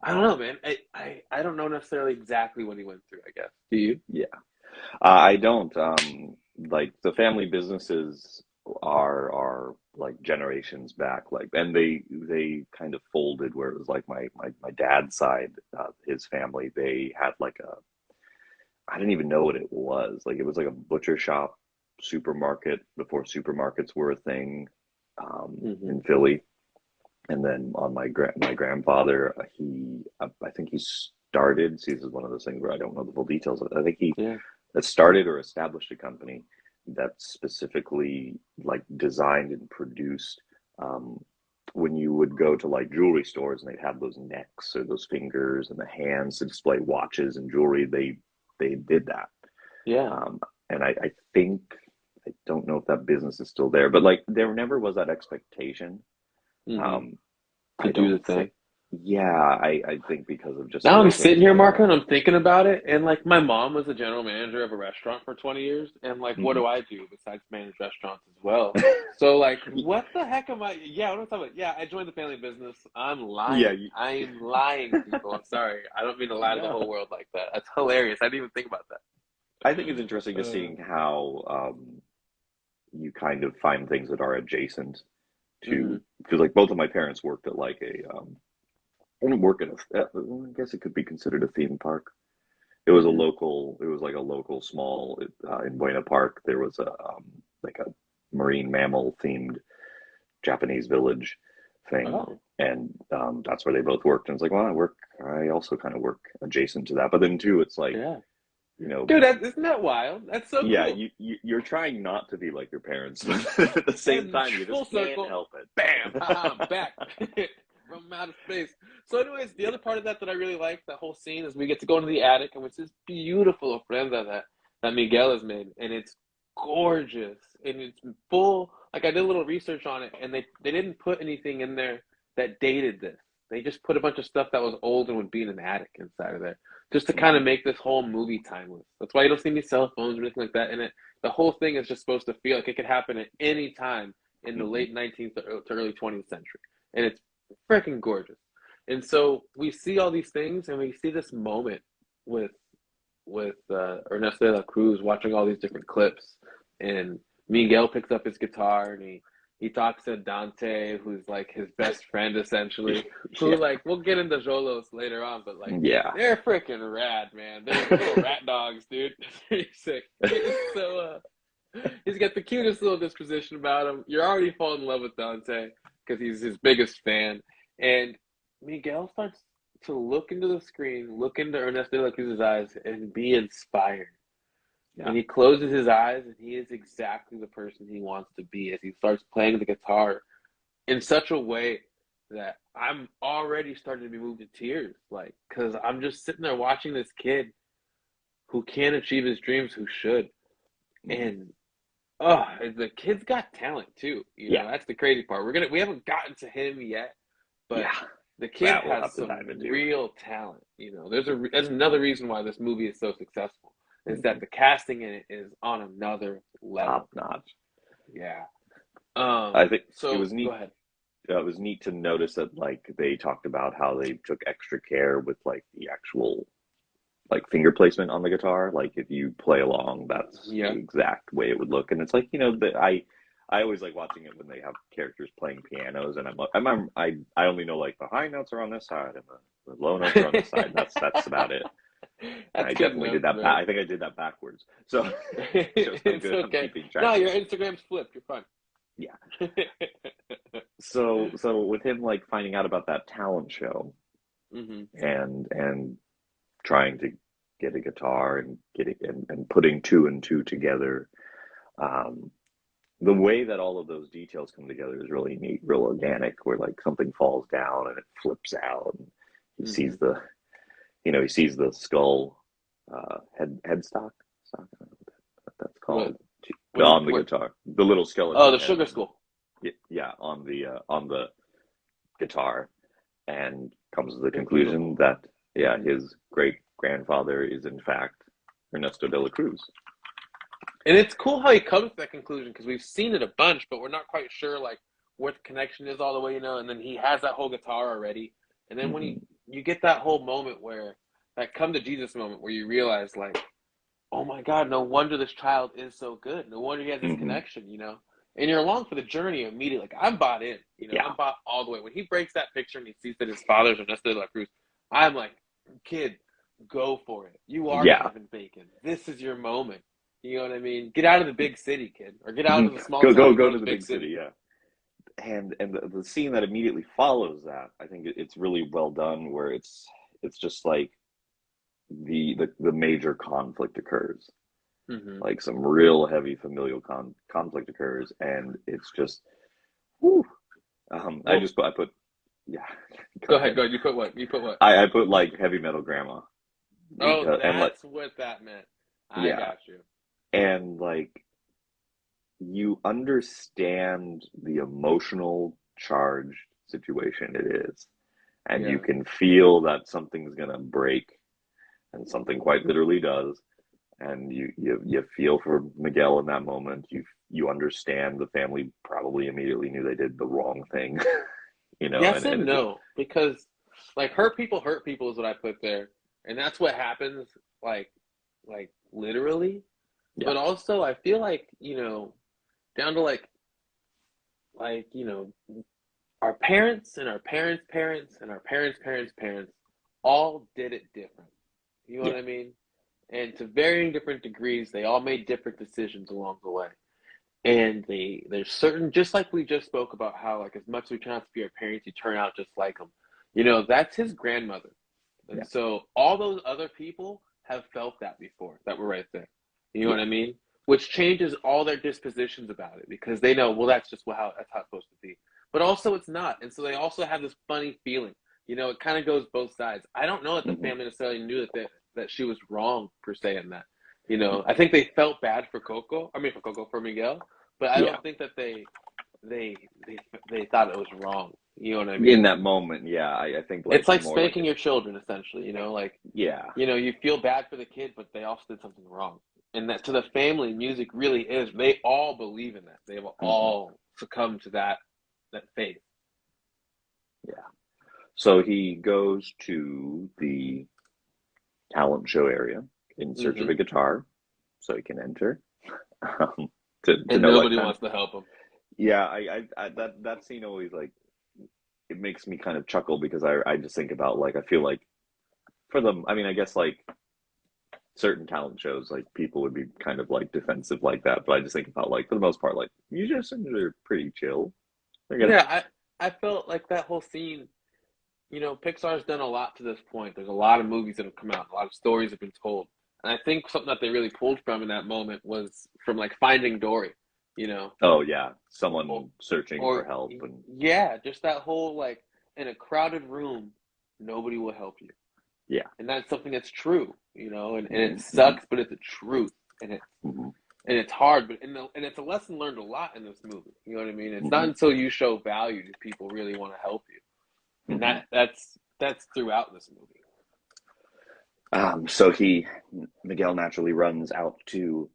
I don't know, man. I don't know necessarily exactly what he went through, I guess. Do you? Yeah. I don't. Like the family businesses are like generations back, like, and they kind of folded where it was like my dad's side, his family, they had like a, I didn't even know what it was. Like it was like a butcher shop, supermarket before supermarkets were a thing, Mm-hmm. in Philly. And then on my grandfather, I think he started. See, this is one of those things where I don't know the full details. I think he Yeah. started or established a company that specifically like designed and produced when you would go to like jewelry stores and they'd have those necks or those fingers and the hands to display watches and jewelry. They did that. Yeah. And I think I don't know if that business is still there, but like there never was that expectation. Mm-hmm. Um, To I do don't the thing. think. Yeah, I think because of just Now the I'm way sitting things here, are Marco, now. and I'm thinking about it. And like, my mom was the general manager of a restaurant for 20 years. And like, what Hmm. do I do besides manage restaurants as well? So like, what the heck am I? Yeah, what am I talking about? Yeah, I joined the family business. I'm Yeah, lying. I'm lying, people. I'm sorry. I don't mean to lie to the no. whole world like that. That's hilarious. I didn't even think about I think it's interesting that. to seeing how you kind of find things that are adjacent Mm-hmm. to because like both of my parents worked at like a I didn't work at a I guess it could be considered a theme park. It was a Mm-hmm. local. It was like a local small in Buena Park. There was a like a marine mammal themed Japanese village thing, Oh. and that's where they both worked. And it's like, well, I work. I also kind of work adjacent to that. But then too, it's like Yeah. you know, Dude, isn't that wild? That's so yeah, cool. you're trying not to be like your parents, but at the same And time, you full just can't circle, help bam, haha, I'm it. back from outer space. So, anyways, the other part of that I really like, that whole scene, is we get to go into the attic, and it's this beautiful ofrenda that Miguel has made, and it's gorgeous, and it's full. Like, I did a little research on it, and they didn't put anything in there that dated this. They just put a bunch of stuff that was old and would be in an attic inside of there, just to kind of Mhm. make this whole movie timeless. That's why you don't see any cell phones or anything like that in it. The whole thing is just supposed to feel like it could happen at any time in the Mhm. late 19th to early 20th century. And it's freaking gorgeous. And so we see all these things, and we see this moment with Ernesto de la Cruz watching all these different clips. And Miguel picks up his guitar, and he talks to Dante, who's like his best friend essentially, who, Yeah, like, we'll get into Jolos later on, but like, yeah. they're freaking rad, man. They're little rat dogs, dude. It's pretty sick. So he's got the cutest little disposition about him. You're already falling in love with Dante because he's his biggest fan. And Miguel starts to look into the screen, look into Ernesto de la Cruz's eyes, and be inspired. Yeah. And he closes his eyes, and he is exactly the person he wants to be as he starts playing the guitar in such a way that I'm already starting to be moved to tears. Like, because I'm just sitting there watching this kid who can't achieve his dreams, who should. Mhm. And oh, the kid's got talent too. Yeah, That's the crazy part. We haven't gotten to him yet, but yeah. the kid That we'll has have to some dive into. real talent. There's another reason why this movie is so successful, is that Mhm. the casting in it is on another Top level. notch. Yeah. I think it So was go neat. ahead. It was neat to notice that like they talked about how they took extra care with like the actual like finger placement on the guitar. Like if you play along, that's the Yeah. exact way it would look. And it's like that I always like watching it when they have characters playing pianos, and I only know like the high notes are on this side and the low notes are on this side. And that's about it. And That's I good definitely enough, did that. man. I think I did that backwards. So it shows how It's good I'm okay. keeping No, track of your it. Instagram's flipped. You're fine. Yeah. So with him like finding out about that talent show hmm and trying to get a guitar and getting and putting two and two together, um, the way that all of those details come together is really neat, real organic. Where like something falls down and it flips out, and he hmm sees he sees the skull, headstock, stock, I don't know what that's What? called What do you? on the What? guitar, the little Oh, skeleton the head Sugar on School. yeah on the guitar, and comes to the They're conclusion beautiful. that yeah, hmm his great grandfather is in fact Ernesto de la Cruz. And it's cool how he comes to that conclusion, because we've seen it a bunch, but we're not quite sure like what the connection is all the way, And then he has that whole guitar already, and then when Hmm. you get that whole moment where that come to Jesus moment where you realize like, oh my God, no wonder this child is so good. No wonder he has this Hmm. connection. And you're along for the journey immediately. Like, I'm bought in, Yeah, I'm bought all the way. When he breaks that picture and he sees that his father's Ernesto de la Cruz, I'm like, kid, go for it. You are yeah. Kevin Bacon. This is your moment. You know what I mean? Get out of the big city, kid, or get out Hmm. of the small Go town go and go go to to the the big big city. city. Yeah, and the scene that immediately follows that, I think it's really well done, where it's just like the major conflict occurs, Hmm. like some real heavy familial conflict occurs, and it's just, whew. Well, I put, yeah, go go ahead. ahead. Go ahead. You put what? You put what? I put like heavy metal grandma, Oh, because and like, that's what that meant. I yeah, got you. and like you understand the emotional charged situation it is, and you Yeah. can feel that something's gonna break, and something quite literally does, and you feel for Miguel in that moment. You understand the family probably immediately knew they did the wrong thing, Yes and and it just, no, because like hurt people is what I put there, and that's what happens. Like, literally, yeah. but also I feel like down to our parents and our parents' parents and our parents' parents' parents all did it different. You know what Yeah. I mean? And to varying different degrees, they all made different decisions along the way. And there's certain, just like we just spoke about how like as much as we try not to be our parents, you turn out just like them. That's his grandmother. Yeah. And so all those other people have felt that before, that were right there. You know Yeah. what I mean? Which changes all their dispositions about it because they know, well, that's how it's supposed to be. But also it's not. And so they also have this funny feeling. It kind of goes both sides. I don't know that the Hmm. family necessarily knew that she was wrong per se in that. I think they felt bad for Coco. I mean, for Miguel, but I Yeah. don't think that they they thought it was wrong. You know what I In mean? that moment, yeah, I think It's like like more like spanking your children, essentially. yeah. You feel bad for the kid, but they also did something wrong. And that to the family, music really is. They all believe in that. They've Hmm. all succumbed to that faith. Yeah. So he goes to the talent show area in search of Hmm. a guitar, so he can enter. Um, to And know like nobody kind of, wants to help them. yeah, I that scene always like, it makes me kind of chuckle, because I just think about, like, I feel like for them, I mean, I guess like certain talent shows, like people would be kind of like defensive like that, but I just think about, like, for the most part, like musicians are pretty chill. They're gonna, Yeah, I felt like that whole scene. Pixar's done a lot to this point. There's a lot of movies that have come out, a lot of stories have been told. And I think something that they really pulled from in that moment was from like Finding Dory, you know, oh yeah, or, someone searching for or help, and yeah, just that whole like in a crowded room, nobody will help you. yeah. And that's something that's true, and it Hmm. Hmm. sucks, but it's a truth. And Hmm. it's hard, but and it's a lesson learned a lot in this movie. You know what I mean? It's not Hmm. until you show value do people really want to help you. And Hmm. that's throughout this movie. So Miguel naturally runs out to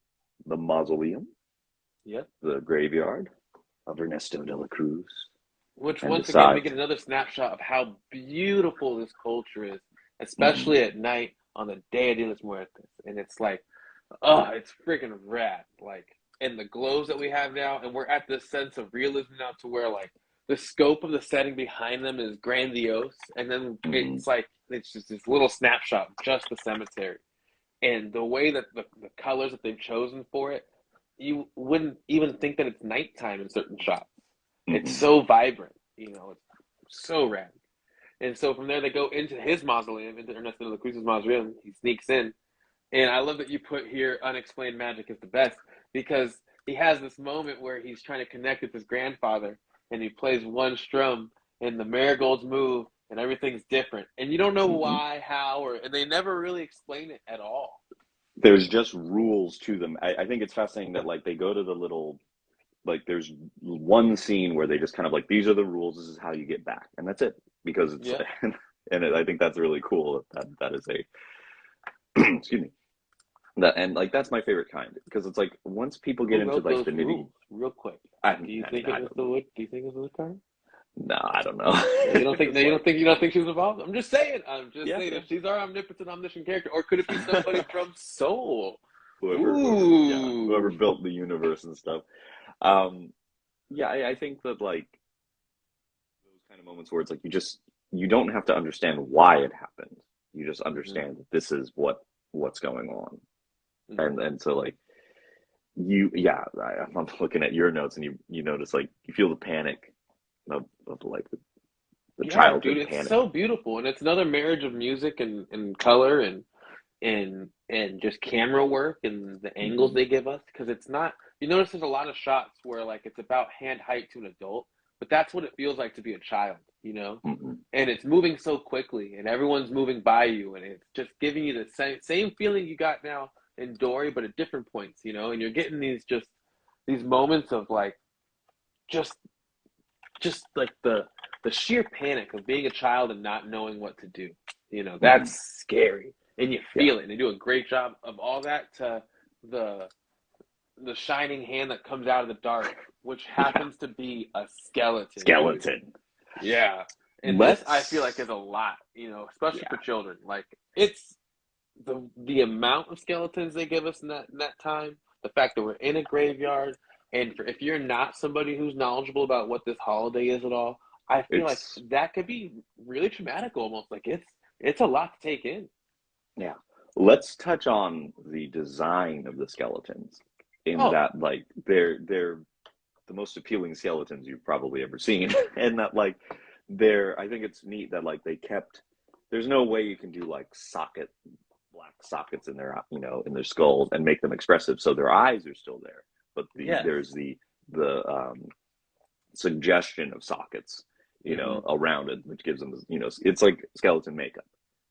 the mausoleum, Yep. the graveyard of Ernesto de la Cruz, Which and once again we decides. get another snapshot of how beautiful this culture is, Hmm. especially at night on the Dia de los Muertos. And it's like, oh, it's freaking rad. Like, and the glows that we have now, and we're at this sense of realism now to where like the scope of the setting behind them is grandiose, and then Hmm. it's like it's just this little snapshot of just the cemetery. And the way that the colors that they've chosen for it, you wouldn't even think that it's nighttime in certain shots. It's Hmm. so vibrant, it's so rad. And so from there, they go into his mausoleum, into Ernesto de la Cruz's mausoleum. He sneaks in, and I love that you put here unexplained magic is the best because he has this moment where he's trying to connect with his grandfather and he plays one strum and the marigolds move and everything's different. And you don't know Hmm. why, how, and they never really explain it at all. There's just rules to them. I think it's fascinating that, like, they go to the little, like, there's one scene where they just kind of like, these are the rules, this is how you get back, and that's it, because it's Yeah. I think that's really cool that is a excuse me, that, and like that's my favorite kind, because it's like once people get Who into wrote like those the nitty. rules real quick? I Do you I mean, think it I was don't the know. wood? Do you think it was the woodcarver? No, I don't know. No, you don't think. No, Just like, you don't think she was involved. I'm just saying. I'm just yeah, saying. yeah, If she's our omnipotent, omniscient character, or could it be somebody from Soul? whoever Ooh. built the universe and stuff. Um, yeah, I think that, like, those kind of moments where it's like you don't have to understand why it happened. You just Hmm. understand that this is what's going on, Hmm. and so like I'm looking at your notes, and you notice, like, you feel the panic like the Yeah, dude, childhood it's panic. so beautiful, and it's another marriage of music and color and just camera work and the angles Hmm. they give us. Because it's not, you notice there's a lot of shots where like it's about hand height to an adult, but that's what it feels like to be a child, you know? Hmm. And it's moving so quickly, and everyone's moving by you, and it's just giving you the same feeling you got now in Dory, but at different points, you know? And you're getting these moments of like just just like the sheer panic of being a child and not knowing what to do. You know, Hmm. that's scary. And you Yeah. feel it. And they do a great job of all that to the the shining hand that comes out of the dark, which Yeah. happens to be a skeleton, dude. Skeleton. Yeah. And this I feel like is Let's. a lot, you know, especially for Yeah. children. Like it's the amount of skeletons they give us in that time, the fact that we're in a graveyard, and if you're not somebody who's knowledgeable about what this holiday is at all, I feel like It's. that could be really traumatic almost. Like it's a lot to take in. Yeah. Let's touch on the design of the skeletons. In Oh, that, like, they're the most appealing skeletons you've probably ever seen, and that like they're. I think it's neat that like they kept. There's no way you can do like black sockets in their in their skulls and make them expressive, so their eyes are still there, but yes. there's the suggestion of sockets, Hmm. around it, which gives them, it's like skeleton makeup,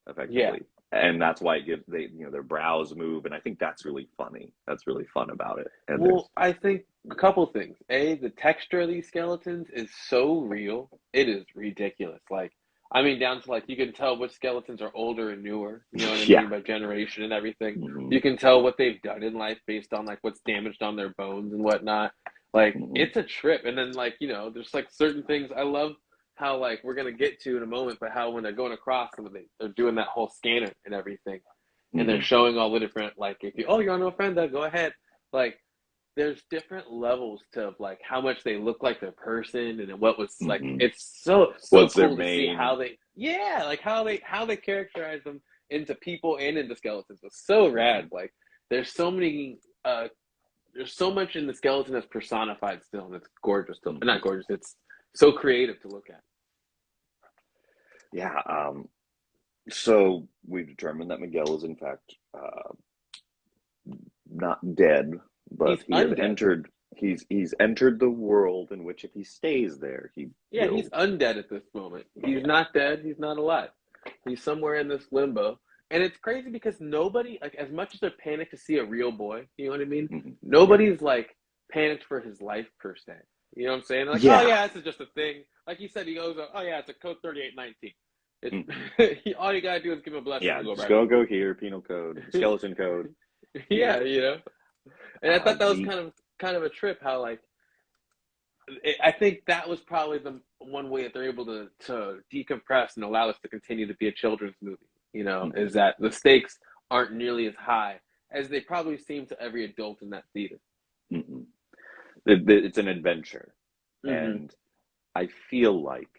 Yeah. effectively. And that's why it gives their brows move, and I think that's really funny. That's really fun about it. And there's Well, I think a couple things. A, the texture of these skeletons is so real. It is ridiculous. Like, I mean, down to like you can tell which skeletons are older and newer, you know what I yeah. mean, by generation and everything. Hmm. You can tell what they've done in life based on like what's damaged on their bones and whatnot. Like, Hmm. it's a trip. And then like, there's like certain things I love how like we're gonna get to in a moment, but how when they're going across and they're doing that whole scanner and everything, and they're Hmm. showing all the different like if you you're on ofrenda, go ahead. Like there's different levels to like how much they look like their person and what was like Hmm. it's so What's their cool to see how main? they like how they characterize them into people and into skeletons. It's so rad. Mhm. Like there's so many there's so much in the skeleton that's personified still and it's gorgeous still. Mhm. Not gorgeous, it's so creative to look at. Yeah. So we've determined that Miguel is in fact not dead, but He's he has undead. entered. He's entered the world in which, if he stays there, he Yeah, he's will. undead at this moment. He's not dead. He's not alive. He's somewhere in this limbo. And it's crazy because nobody, like, as much as they're panicked to see a real boy, you know what I mean? Mhm. Yeah. Nobody's, like, panicked for his life, per se. You know what I'm saying? Like, oh, Yeah. yeah, this is just a thing. Like you said, he goes, oh, yeah, it's a code 3819. Mhm. It's, all you gotta do is give him a blessing Yeah. and go Just right on. go here. Penal code, skeleton code Yeah, here. And I thought that was The kind of a trip how, like, I think that was probably the one way that they're able to decompress and allow us to continue to be a children's movie. Mhm. Is that the stakes aren't nearly as high as they probably seem to every adult in that theater. Mhm. It's an adventure, Mm-hmm. and I feel like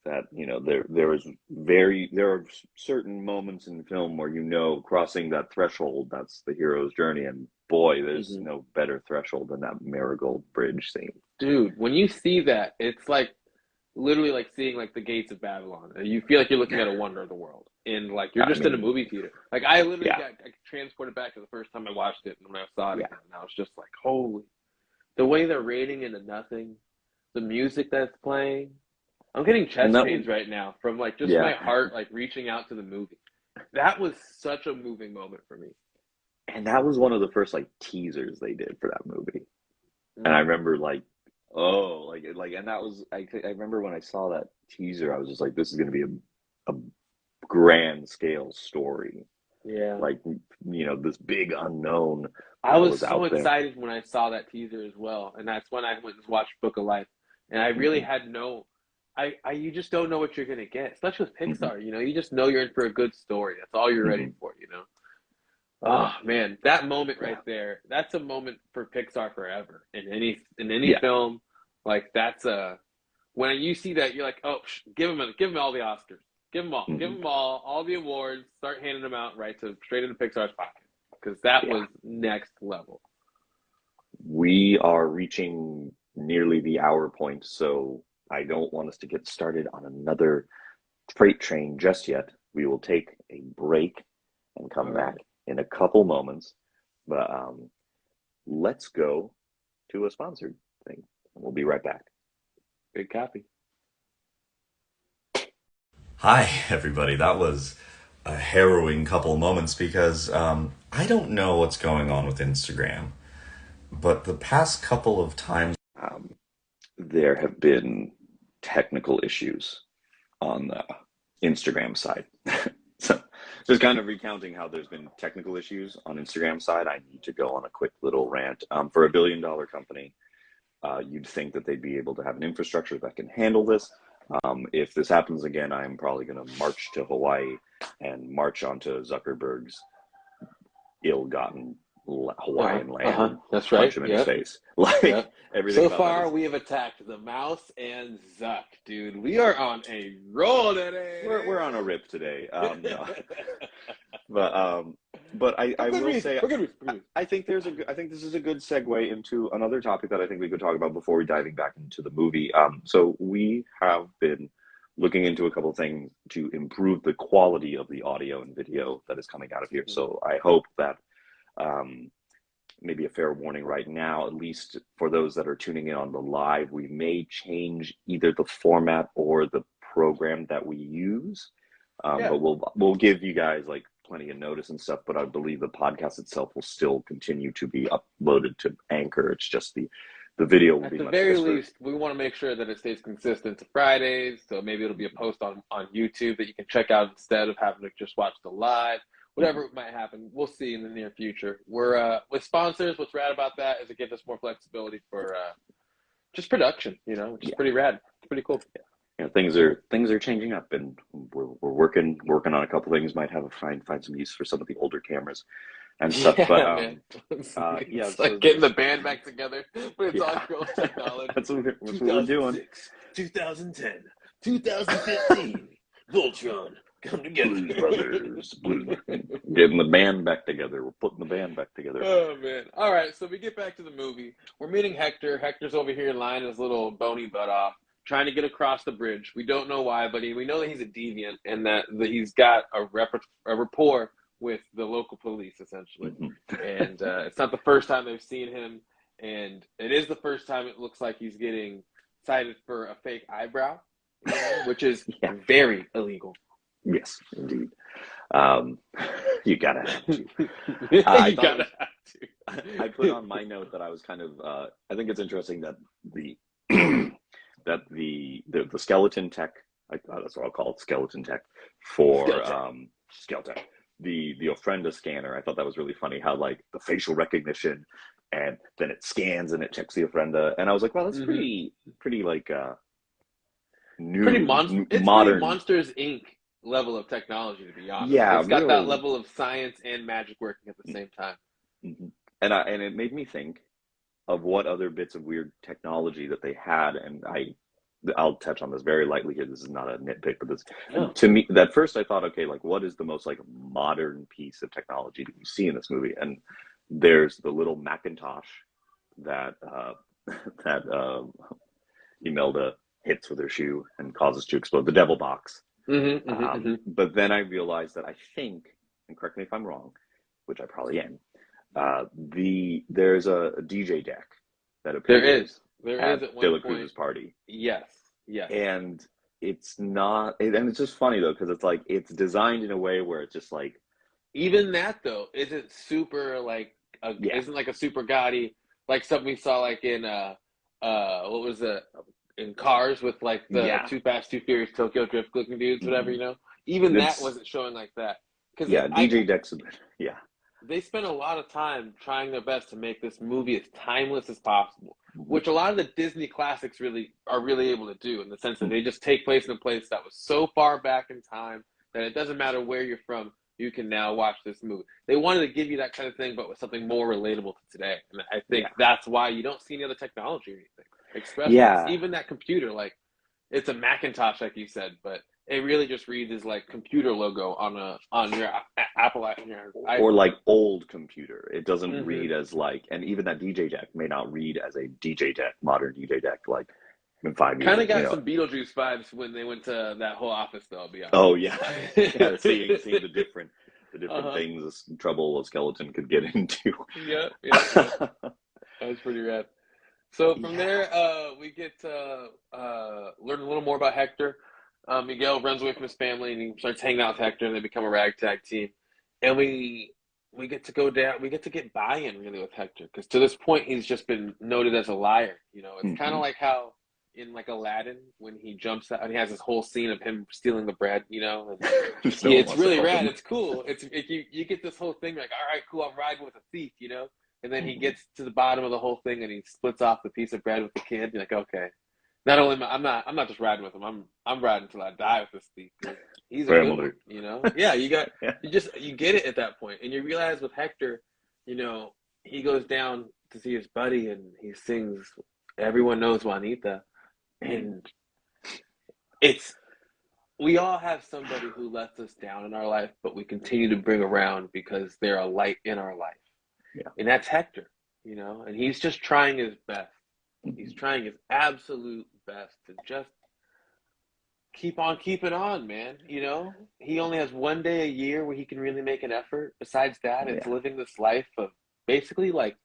that there are certain moments in film where crossing that threshold, that's the hero's journey, and boy, there's Mm-hmm. no better threshold than that marigold bridge scene. Dude, when you see that, it's like literally like seeing like the gates of Babylon. You feel like you're looking at a wonder of the world, and like you're I just in a mean, movie theater. Like I literally yeah, got transported back to the first time I watched it, and when I saw it yeah, again, and I was just like, holy, the way they're raiding into nothing, the music that's playing. I'm getting and chest pains right now from like just yeah, my heart like reaching out to the movie. That was such a moving moment for me. and that was one of the first like teasers they did for that movie, and I Mm. remember like, oh, and that was I remember when I saw that teaser, I was just like, this is going to be a grand scale story, Yeah. like this big unknown I that was was so out there. excited when I saw that teaser as well. And that's when I went and watched Book of Life. And I really Hmm. had you just don't know what you're gonna get, especially with Hmm. Pixar, you just know you're in for a good story. That's all you're ready Hmm. for. Oh man, that moment right Yeah, there, that's a moment for Pixar forever. In any yeah. film, like that's a when you see that, you're like, oh, give him all the Oscars, give Hmm. him all the awards, start handing them out right to straight into Pixar's pocket because that Yeah. was next level. We are reaching nearly the hour point, so I don't want us to get started on another freight train just yet. We will take a break and come back in a couple moments. But let's go to a sponsored thing. We'll be right back. Big copy. Hi, everybody. That was a harrowing couple moments because I don't know what's going on with Instagram, but the past couple of times there have been technical issues on the Instagram side. So just kind of recounting how there's been technical issues on Instagram side, I need to go on a quick little rant. For $1 billion company, you'd think that they'd be able to have an infrastructure that can handle this. If this happens again, I'm probably going to march to Hawaii and march onto Zuckerberg's ill-gotten Hawaiian land. That's right. Punch him in his face. Like everything. So far, we have attacked the mouse and Zuck, dude. We are on a roll today. We're on a rip today. No. But I will say I think this is a good segue into another topic that I think we could talk about before we diving back into the movie. So we have been looking into a couple of things to improve the quality of the audio and video that is coming out of here. So I hope that maybe a fair warning right now, at least for those that are tuning in on the live, we may change either the format or the program that we use. But we'll give you guys like plenty of notice and stuff, but I believe the podcast itself will still continue to be uploaded to Anchor. It's just the video will be much at the very crisper. least, we want to make sure that it stays consistent to Fridays, so maybe it'll be a post on YouTube that you can check out instead of having to just watch the live. Whatever might happen, we'll see in the near future. We're with sponsors. What's rad about that is it gives us more flexibility for just production, which is pretty rad. It's pretty cool. Yeah. Things are changing up, and we're working on a couple things. Might have find some use for some of the older cameras and stuff. But it's like getting the band back together, but it's all girl technology. That's what we're doing. 2010, 2015, Voltron. Come together. Blues Brothers. Getting the band back together. We're putting the band back together. Oh, man. All right, so we get back to the movie. We're meeting Hector. Hector's over here lying his little bony butt off, trying to get across the bridge. We don't know why, but we know that he's a deviant and that he's got a rapport with the local police, essentially. And it's not the first time they've seen him, and it is the first time it looks like he's getting cited for a fake eyebrow, which is very illegal. Yes, indeed. You gotta have to. I put on my note that I was kind of. I think it's interesting that the skeleton tech. That's what I'll call it, skeleton tech for skeleton. The Ofrenda scanner. I thought that was really funny. How like the facial recognition, and then it scans and it checks the Ofrenda, and I was like, well, that's pretty like new, it's modern, pretty Monsters Inc. level of technology, to be honest. Yeah, it's got that level of science and magic working at the same time. And it made me think of what other bits of weird technology that they had, and I'll touch on this very lightly here. This is not a nitpick, but this to me, at first I thought, okay, like what is the most like modern piece of technology that you see in this movie? And there's the little Macintosh that Imelda hits with her shoe and causes to explode, the devil box. But then I realized that I think, and correct me if I'm wrong, which I probably am, there's a DJ deck that appears. There is at De La Cruz's party. Yes. And it's not, and it's just funny though, because it's like it's designed in a way where it's just like, even that though isn't super like isn't like a super gaudy like something we saw like in what was it? In Cars with like the Too Fast, Too Furious, Tokyo Drift looking dudes, whatever, Even that wasn't showing like that. DJ decks. They spent a lot of time trying their best to make this movie as timeless as possible, which a lot of the Disney classics are really able to do, in the sense that they just take place in a place that was so far back in time that it doesn't matter where you're from, you can now watch this movie. They wanted to give you that kind of thing, but with something more relatable to today. And I think that's why you don't see any other technology or anything. Especially even that computer, like it's a Macintosh, like you said, but it really just reads as like computer logo on your Apple iPhone. Or like old computer. It doesn't read as like, and even that DJ deck may not read as a DJ deck, modern DJ deck. Like in 5 years, Kind of got some Beetlejuice vibes when they went to that whole office, though. I'll be honest. Oh yeah, yeah. Seeing the different things, trouble a skeleton could get into. Yeah. That was pretty rad. So from there, we get to learn a little more about Hector. Miguel runs away from his family and he starts hanging out with Hector, and they become a ragtag team. And we get to go down. We get to get buy-in really with Hector, because to this point he's just been noted as a liar. It's kind of like how in like Aladdin when he jumps out and he has this whole scene of him stealing the bread. And it's really rad. It's cool. You get this whole thing like, all right, cool, I'm riding with a thief. And then he gets to the bottom of the whole thing and he splits off the piece of bread with the kid. You're like, okay. Not only I'm not just riding with him. I'm riding until I die with this thief. He's a good one, Yeah, you get it at that point, and you realize with Hector, he goes down to see his buddy and he sings "Everyone Knows Juanita," and we all have somebody who lets us down in our life, but we continue to bring around because they're a light in our life. Yeah. And that's Hector, and he's just trying his best. He's trying his absolute best to just keep on keeping on, man. He only has one day a year where he can really make an effort. Besides that, it's living this life of basically like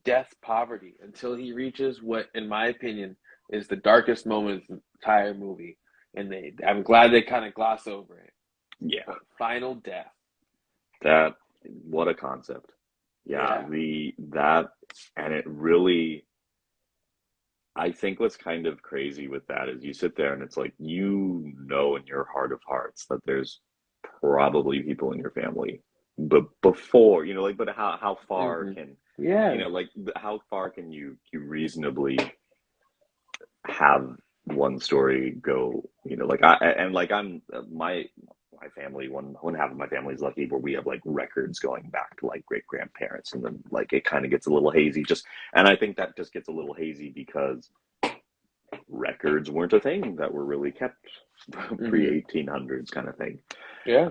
death poverty until he reaches what, in my opinion, is the darkest moment of the entire movie. And I'm glad they kind of gloss over it. Yeah. But final death. What a concept. Yeah. And it really, I think what's kind of crazy with that is you sit there and it's like, in your heart of hearts that there's probably people in your family, but before, but how far can, how far can you reasonably have one story go, my family, one half of my family is lucky where we have like records going back to like great grandparents, and then like it kind of gets a little hazy and I think that just gets a little hazy because records weren't a thing that were really kept pre 1800s kind of thing. Yeah.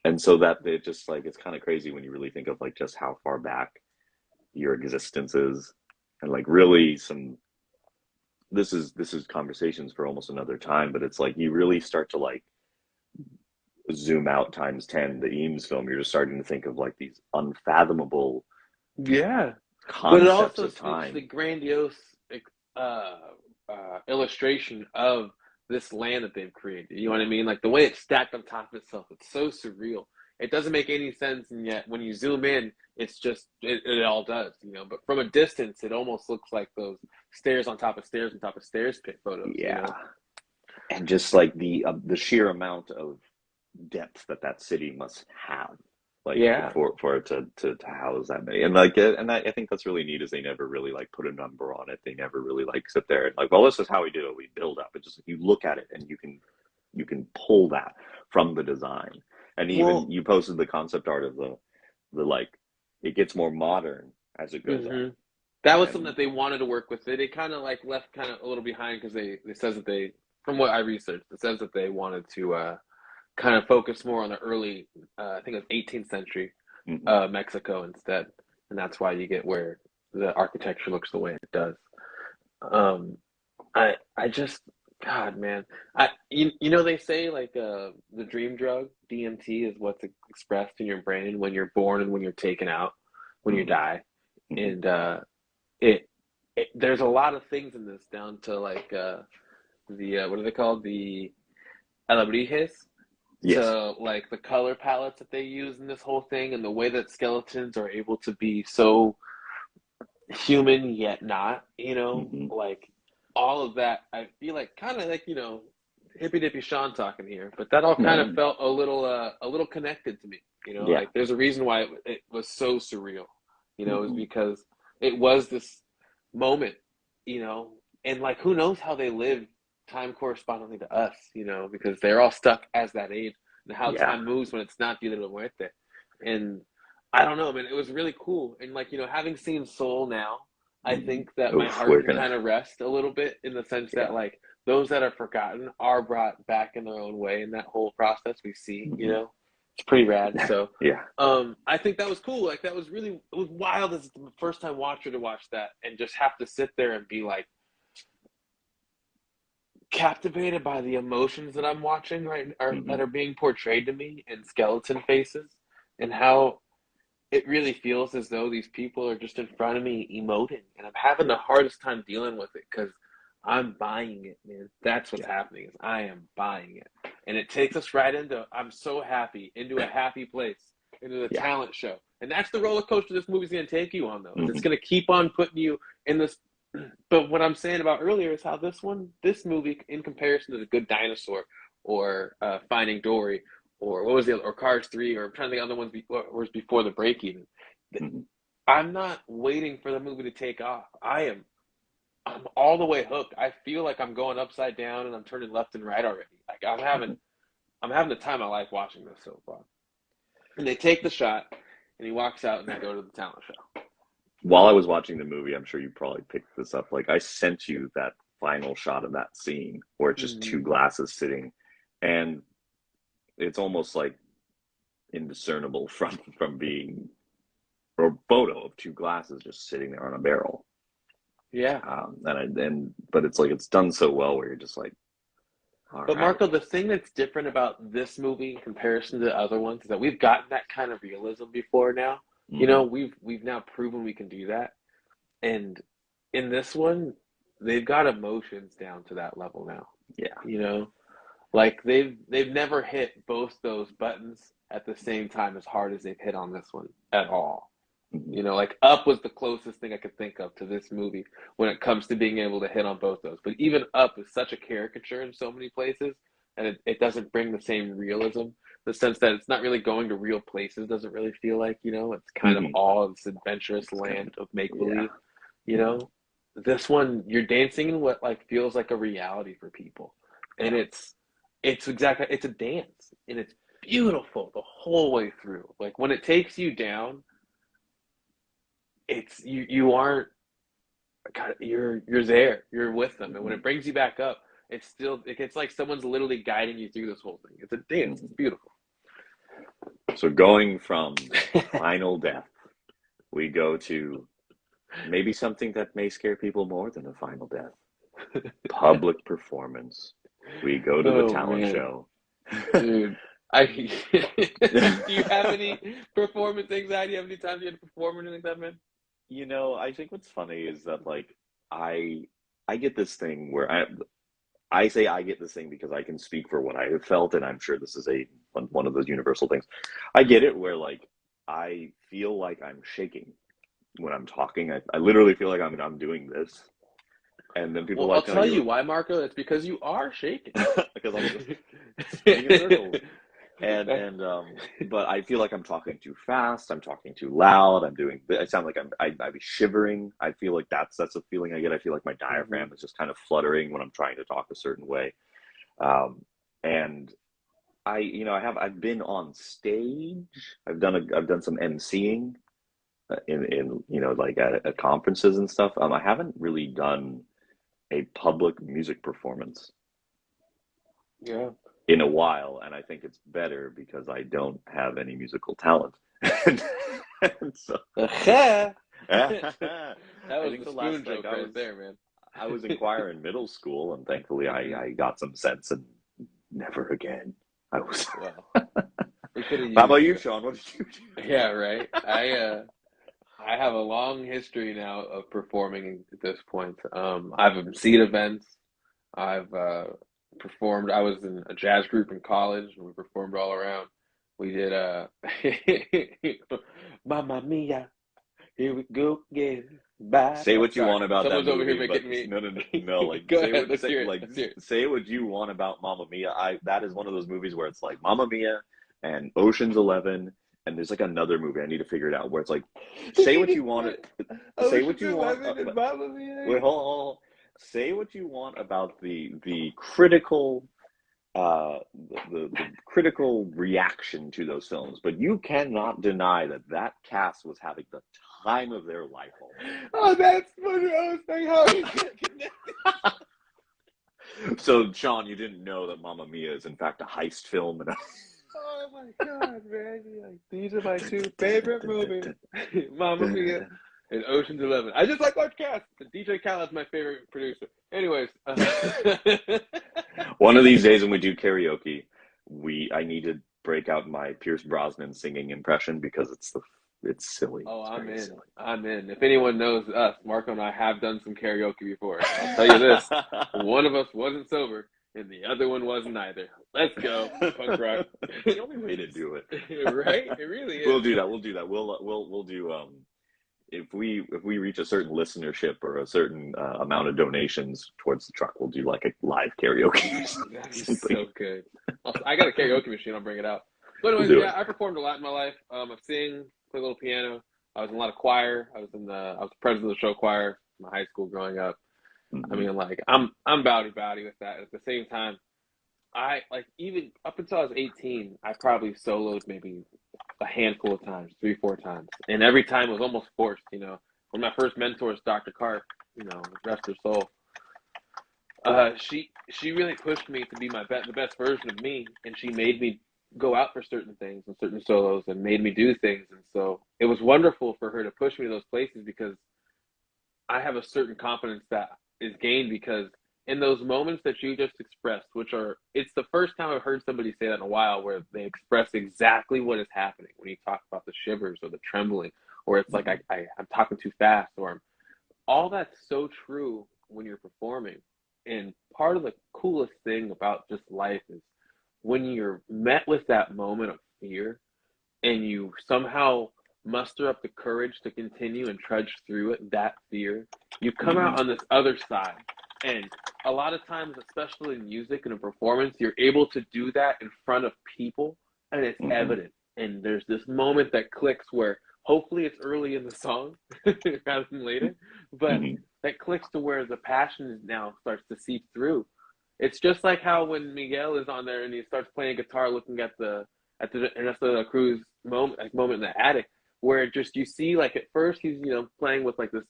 And so that it just like, it's kind of crazy when you really think of like just how far back your existence is, and like really this is conversations for almost another time, but it's like you really start to like zoom out times 10 the Eames film. You're just starting to think of like these unfathomable concepts, but it also of time. The grandiose illustration of this land that they've created. You know what I mean? Like the way it's stacked on top of itself, it's so surreal. It doesn't make any sense, and yet when you zoom in, it's just it all does. But from a distance, it almost looks like those stairs on top of stairs on top of stairs pit photos. Yeah, and just like the sheer amount of depth that city must have, for it to house that many, and I think that's really neat is they never really like put a number on it. They never really like sit there and like, well, this is how we do it. We build up. It's just you look at it and you can pull that from the design, and even you posted the concept art of the like it gets more modern as it goes on. That was something that they wanted to work with. They kind of like left kind of a little behind because they says that they, from what I researched, it says that they wanted to kind of focus more on the early, I think it was 18th century Mexico instead, and that's why you get where the architecture looks the way it does. I just, God, man, they say like the dream drug DMT is what's expressed in your brain when you're born and when you're taken out, when you die, and there's a lot of things in this, down to like the what are they called, the alebrijes. Yes. So like the color palettes that they use in this whole thing, and the way that skeletons are able to be so human yet not, like all of that, I feel like kind of like, hippy dippy Sean talking here, but that all kind of felt a little connected to me, like there's a reason why it was so surreal, it was because it was this moment, and like who knows how they live time correspondingly to us, because they're all stuck as that age, and how time moves when it's not Dia de la Muerte. And I don't know, man, it was really cool. And like, having seen Soul now, I think that my heart can kind of rest a little bit, in the sense that like those that are forgotten are brought back in their own way in that whole process we see, it's pretty rad. So I think that was cool. Like that was really, it was wild as the first time watcher to watch that and just have to sit there and be like, captivated by the emotions that I'm watching that Hmm. are being portrayed to me in skeleton faces, and how it really feels as though these people are just in front of me emoting, and I'm having the Yeah, hardest time dealing with it because I'm buying it, man. That's what's yeah, happening is I am buying it, and it takes us right into I'm so happy into a happy place, into the yeah. talent show, and that's the roller coaster this movie's gonna take you on, though. It's Hmm. gonna keep on putting you in this. But what I'm saying about earlier is how this movie, in comparison to The Good Dinosaur or Finding Dory, or what was the other, or Cars 3, or I'm trying to think of the other ones was before the break even. Hmm. I'm not waiting for the movie to take off. I'm all the way hooked. I feel like I'm going upside down and I'm turning left and right already. Like Hmm. I'm having the time of my life watching this so far. And they take the shot and he walks out and they go to the talent show. While I was watching the movie, I'm sure you probably picked this up. Like I sent you that final shot of that scene where it's just two Mm-hmm. glasses sitting, and it's almost like indiscernible from being a photo of two glasses just sitting there on a barrel. Yeah. But it's like it's done so well where you're just like, all But right. Marco, the thing that's different about this movie in comparison to the other ones is that we've gotten that kind of realism before now. You Hmm. know, we've now proven we can do that. And in this one, they've got emotions down to that level now. Yeah. You know, like they've never hit both those buttons at the same time as hard as they've hit on this one at all. Hmm. You know, like Up was the closest thing I could think of to this movie when it comes to being able to hit on both those. But even Up is such a caricature in so many places, and it doesn't bring the same realism. The sense that it's not really going to real places doesn't really feel like, you know, it's kind of Hmm. all this adventurous It's kind land of, of make yeah. believe, you know. This one, you're dancing in what like feels like a reality for people, and Yeah. it's a dance, and it's beautiful the whole way through. Like when it takes you down, it's you aren't God, you're there, you're with them, and when Hmm. it brings you back up, it's like someone's literally guiding you through this whole thing. It's a dance. It's Hmm. beautiful. So going from final death, we go to maybe something that may scare people more than a final death. Public performance. We go to the Oh talent man, show. dude, I do you have any performance anxiety? Have any times you had to perform or anything like that, man? I think what's funny is that like I I get this thing where I say I get this thing because I can speak for what I have felt, and I'm sure this is a one of those universal things. I get it where like I feel like I'm shaking when I'm talking. I literally feel like I'm doing this, and then people Well, are I'll like, "No, tell you you," why, Marco. It's because you are shaking. because I'm just spinning in circles. But I feel like I'm talking too fast. I'm talking too loud. I sound like I'd be shivering. I feel like that's the feeling I get. I feel like my Mhm. diaphragm is just kind of fluttering when I'm trying to talk a certain way. Um, and I've been on stage. I've done some emceeing in like at conferences and stuff. I haven't really done a public music performance Yeah. in a while, and I think it's better because I don't have any musical talent. and, and so That I was think the the last spoon joke right there, man. I was in choir in middle school, and thankfully Hmm. I got some sense, and never again. I was. Well, we could have How about used you, you. Sean? What did you Yeah, right. I have a long history now of performing at this point. I've emceed events. I've performed. I was in a jazz group in college, and we performed all around. We did Mamma Mia, here we go again. Bye say bye. what you Sorry, want about that someone's over here movie, but making me. no, no, no, no. Like Go ahead. Let's hear it. Let's hear it. say what you want about Mamma Mia. I That is one of those movies where it's like Mamma Mia and Ocean's 11, and there's like another movie I need to figure it out where it's like say what you want. Say what Ocean's you want. 11 and Mamma Mia. Wait, hold on. Say what you want about the critical the critical reaction to those films, but you cannot deny that that cast was having the time of their life. Oh, that's what I was saying. How you get connected? So, Sean, you didn't know that Mamma Mia is in fact a heist film, and Oh my God, man! Like, these are my two favorite movies, Mamma Mia and Ocean's 11. I just like large cast. DJ Khaled's my favorite producer. Anyways, One of these days when we do karaoke, I need to break out my Pierce Brosnan singing impression because it's silly. oh, It's I'm very in. silly. I'm in. If anyone knows us, Marco and I have done some karaoke before. I'll tell you this: one of us wasn't sober, and the other one wasn't either. Let's go, punk rock. The only way to do it, Right? It really is. We'll do that. We'll do if we reach a certain listenership or a certain amount of donations towards the truck, we'll do like a live karaoke or something. That'd be so good. Also, I got a karaoke machine. I'll bring it out. But anyways, We'll do yeah, I performed a lot in my life. I sing, play a little piano. I was in a lot of choir. I was president of the show choir in my high school growing up. Mm-hmm. I mean, like I'm bowdy with that. At the same time, I like even up until I was 18, I probably soloed maybe a handful of times, 3-4 times, and every time it was almost forced. You know, one of my first mentors, Dr. Carp, you know, rest her soul. She really pushed me to be the best version of me, and she made me go out for certain things and certain solos, and made me do things. And so it was wonderful for her to push me to those places because I have a certain confidence that is gained because in those moments that you just expressed, it's the first time I've heard somebody say that in a while where they express exactly what is happening when you talk about the shivers or the trembling, or it's like I'm talking too fast, or all that's so true when you're performing. And part of the coolest thing about just life is when you're met with that moment of fear and you somehow muster up the courage to continue and trudge through that fear, you come out on this other side. And a lot of times, especially in music and in performance, you're able to do that in front of people, and it's evident. And there's this moment that clicks where hopefully it's early in the song rather than later, but that clicks to where the passion now starts to seep through. It's just like how when Miguel is on there and he starts playing guitar, looking at the Ernesto Cruz moment in the attic, where just you see like at first he's playing with like this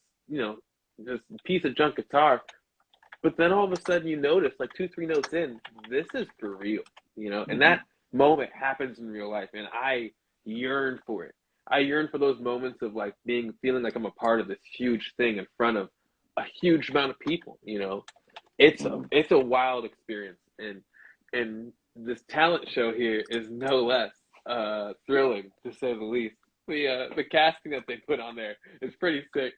this piece of junk guitar, but then all of a sudden you notice like 2-3 notes in, this is for real, and that moment happens in real life, and I yearn for it. I yearn for those moments of like feeling like I'm a part of this huge thing in front of a huge amount of people. It's a wild experience, and this talent show here is no less thrilling, to say the least. The casting that they put on there is pretty sick.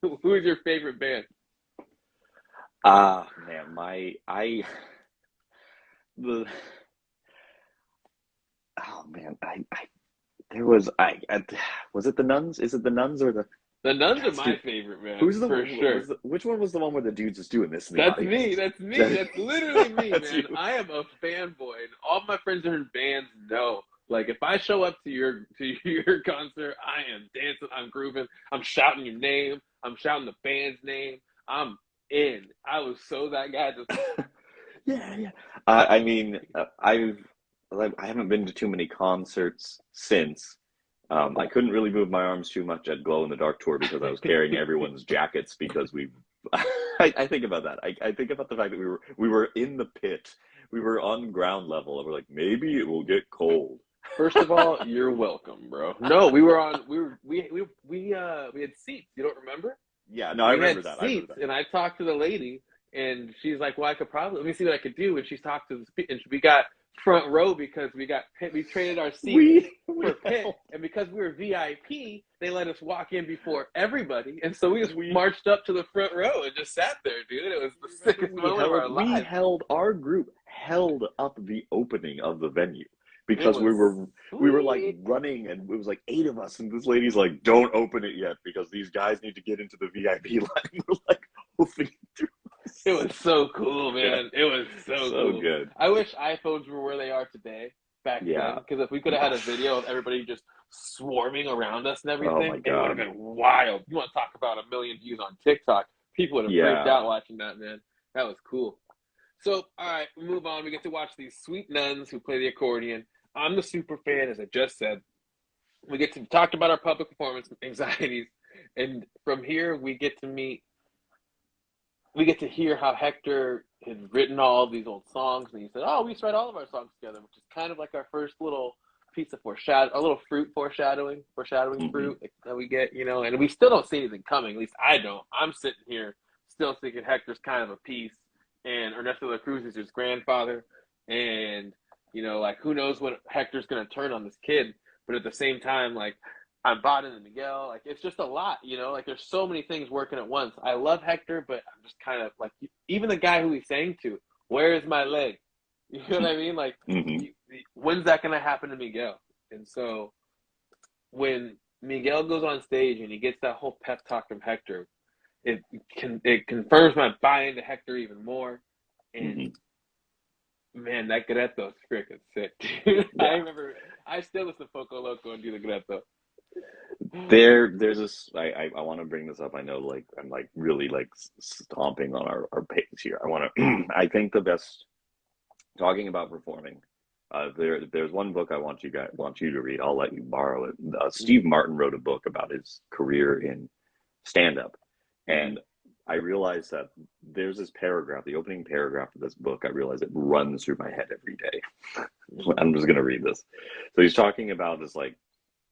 Who is your favorite band? Man, was it the Nuns? Is it the Nuns or The Nuns are my favorite, man. Who's the for sure? Which one was the one where the dude's just doing this in the That's audience? me. That's me. That's literally me, That's man. you. I am a fanboy, and all my friends are in bands know. Like, if I show up to your concert, I am dancing, I'm grooving, I'm shouting your name, I'm shouting the band's name, I'm in. I was so that guy. Yeah. I mean, I haven't been to too many concerts since. I couldn't really move my arms too much at Glow in the Dark tour because I was carrying everyone's jackets because I think about that. I think about the fact that we were in the pit. We were on ground level, and we're like, maybe it will get cold. First of all, you're welcome, bro. No, we had seats. You don't remember? Yeah, no, I remember that. And I talked to the lady, and she's like, "Well, I could probably let me see what I could do." And she talked to and we got front row because we traded our seats for pit, and because we were VIP, they let us walk in before everybody, and so we just marched up to the front row and just sat there, dude. It was the sickest moment of our lives. Our group held up the opening of the venue. Because we were like running, and it was like 8 of us, and this lady's like, "Don't open it yet because these guys need to get into the VIP line." We're like, "Opening through." It was so cool, man. It was so cool. Good. I wish iPhones were where they are today back then, because if we could have had a video of everybody just swarming around us and everything, oh my God, it would have been wild. You want to talk about 1 million views on TikTok? People would have freaked out watching that, man. That was cool. So, all right, we move on. We get to watch these sweet nuns who play the accordion. I'm the super fan, as I just said. We get to talk about our public performance anxieties, and from here we get to hear how Hector had written all of these old songs, and he said, "Oh, we used to write all of our songs together," which is kind of like our first little piece of a little foreshadowing fruit that we get, and we still don't see anything coming. At least I don't. I'm sitting here still thinking Hector's kind of a piece, and Ernesto de la Cruz is his grandfather, and like who knows when Hector's gonna turn on this kid, but at the same time, like I'm bought into Miguel. Like it's just a lot, like there's so many things working at once. I love Hector, but I'm just kind of like even the guy who he's saying to, "Where is my leg?" You know what I mean? Like, when's that going to happen to Miguel? And so when Miguel goes on stage and he gets that whole pep talk from Hector, it confirms my buy into Hector even more. And man, that Greto's freaking sick. Yeah. I still listen to Poco Loco and do the Greto. There's this. I want to bring this up. I know, like I'm like really like stomping on our pace here. I think the best. Talking about performing, there's one book I want you to read. I'll let you borrow it. Steve Martin wrote a book about his career in stand-up, and I realized that there's this paragraph, the opening paragraph of this book. I realize it runs through my head every day. I'm just gonna read this. So he's talking about this, like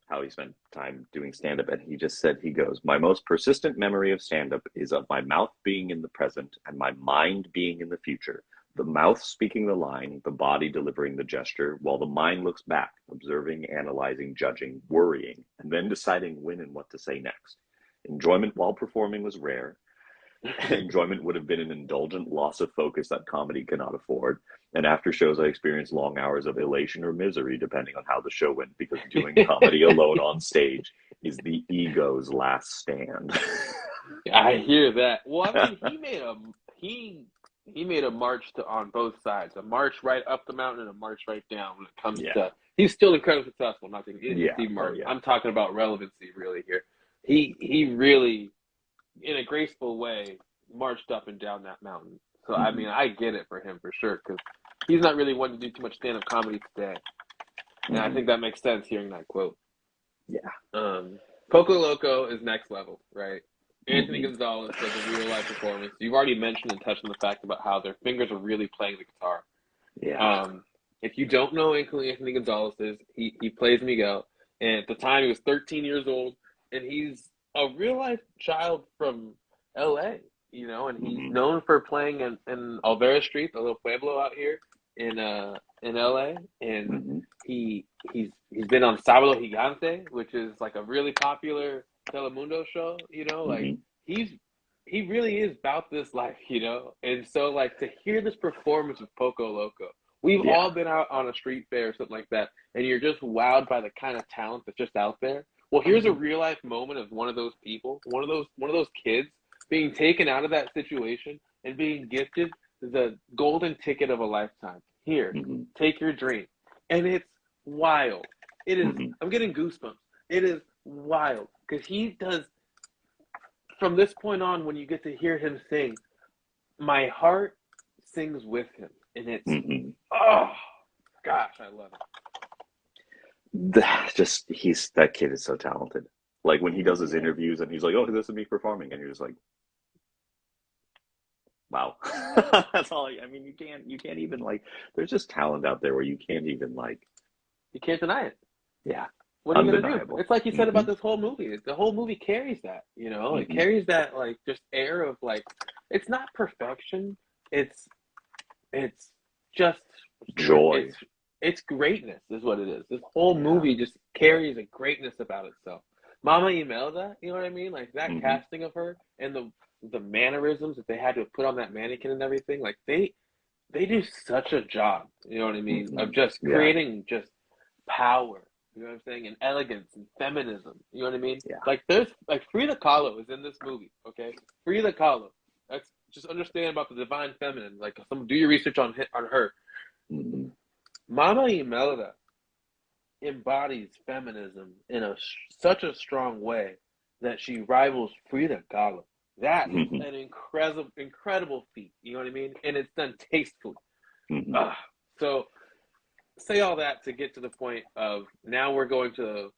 how he spent time doing stand-up, and he just said, he goes, "My most persistent memory of stand-up is of my mouth being in the present and my mind being in the future. The mouth speaking the line, the body delivering the gesture, while the mind looks back, observing, analyzing, judging, worrying, and then deciding when and what to say next. Enjoyment while performing was rare. Enjoyment would have been an indulgent loss of focus that comedy cannot afford. And after shows, I experienced long hours of elation or misery, depending on how the show went, because doing comedy alone on stage is the ego's last stand." I hear that. Well, I mean, he made a march on both sides, a march right up the mountain and a march right down when it comes to, he's still incredibly successful. Not thinking Steve Martin. I'm talking about relevancy really here. He really, in a graceful way, marched up and down that mountain. So, I mean, I get it for him for sure, because he's not really one to do too much stand-up comedy today. And I think that makes sense hearing that quote. Yeah. Poco Loco is next level, right? Anthony Gonzalez does a real-life performance. You've already mentioned and touched on the fact about how their fingers are really playing the guitar. Yeah. If you don't know who Anthony Gonzalez is, he plays Miguel. And at the time, he was 13 years old. And he's a real-life child from L.A., and he's known for playing in Olvera Street, the little pueblo out here in L.A. And he's been on Sábado Gigante, which is like a really popular Telemundo show, like he really is about this life, and so like to hear this performance of Poco Loco, we've all been out on a street fair or something like that, and you're just wowed by the kind of talent that's just out there. Well, here's a real life moment of one of those people, one of those kids being taken out of that situation and being gifted the golden ticket of a lifetime. Here, take your dream, and it's wild. It is. I'm getting goosebumps. It is wild. Because he does, from this point on, when you get to hear him sing, my heart sings with him. And it's, oh, gosh, I love it. That kid is so talented. Like when he does his interviews and he's like, "Oh, this is me performing," and you're just like, wow. That's all. I mean, you can't even like, there's just talent out there where you can't even like. You can't deny it. Yeah. What are you gonna do? It's like you said about this whole movie. The whole movie carries that, it carries that like just air of like, it's not perfection. It's just joy. It's greatness is what it is. This whole movie just carries a greatness about itself. Mama Imelda, you know what I mean? Like that casting of her and the mannerisms that they had to put on that mannequin and everything. Like they do such a job. You know what I mean? Of just creating just power. You know what I'm saying? And elegance and feminism. You know what I mean? Yeah. Like there's like Frida Kahlo is in this movie. Okay, Frida Kahlo. That's just understand about the divine feminine. Like do your research on her. Mama Imelda embodies feminism in such a strong way that she rivals Frida Kahlo. That's an incredible feat. You know what I mean? And it's done tastefully. So say all that to get to the point of now we're going to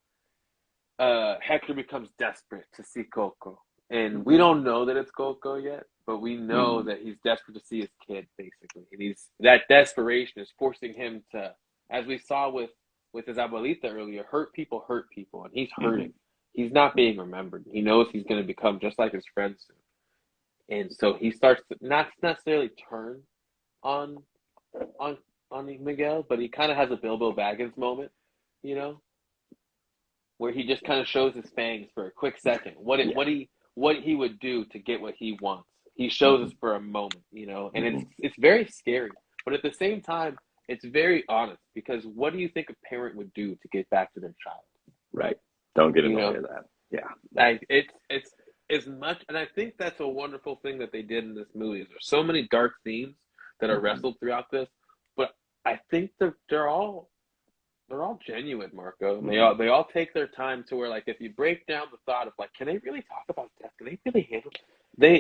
Hector becomes desperate to see Coco. And we don't know that it's Coco yet, but we know that he's desperate to see his kid, basically. And that desperation is forcing him to, as we saw with with his abuelita earlier, hurt people, and he's hurting. He's not being remembered. He knows he's going to become just like his friends soon. And so he starts to not necessarily turn on Miguel, but he kind of has a Bilbo Baggins moment, you know, where he just kind of shows his fangs for a quick second. What he would do to get what he wants. He shows us for a moment, you know, and it's very scary, but at the same time, it's very honest, because what do you think a parent would do to get back to their child? Right. Don't get in the way of that. Yeah. It's as much, and I think that's a wonderful thing that they did in this movie. There's so many dark themes that are wrestled throughout this, but I think they're all genuine, Marco. And they all take their time to where, like, if you break down the thought of, like, can they really talk about death? Can they really handle it?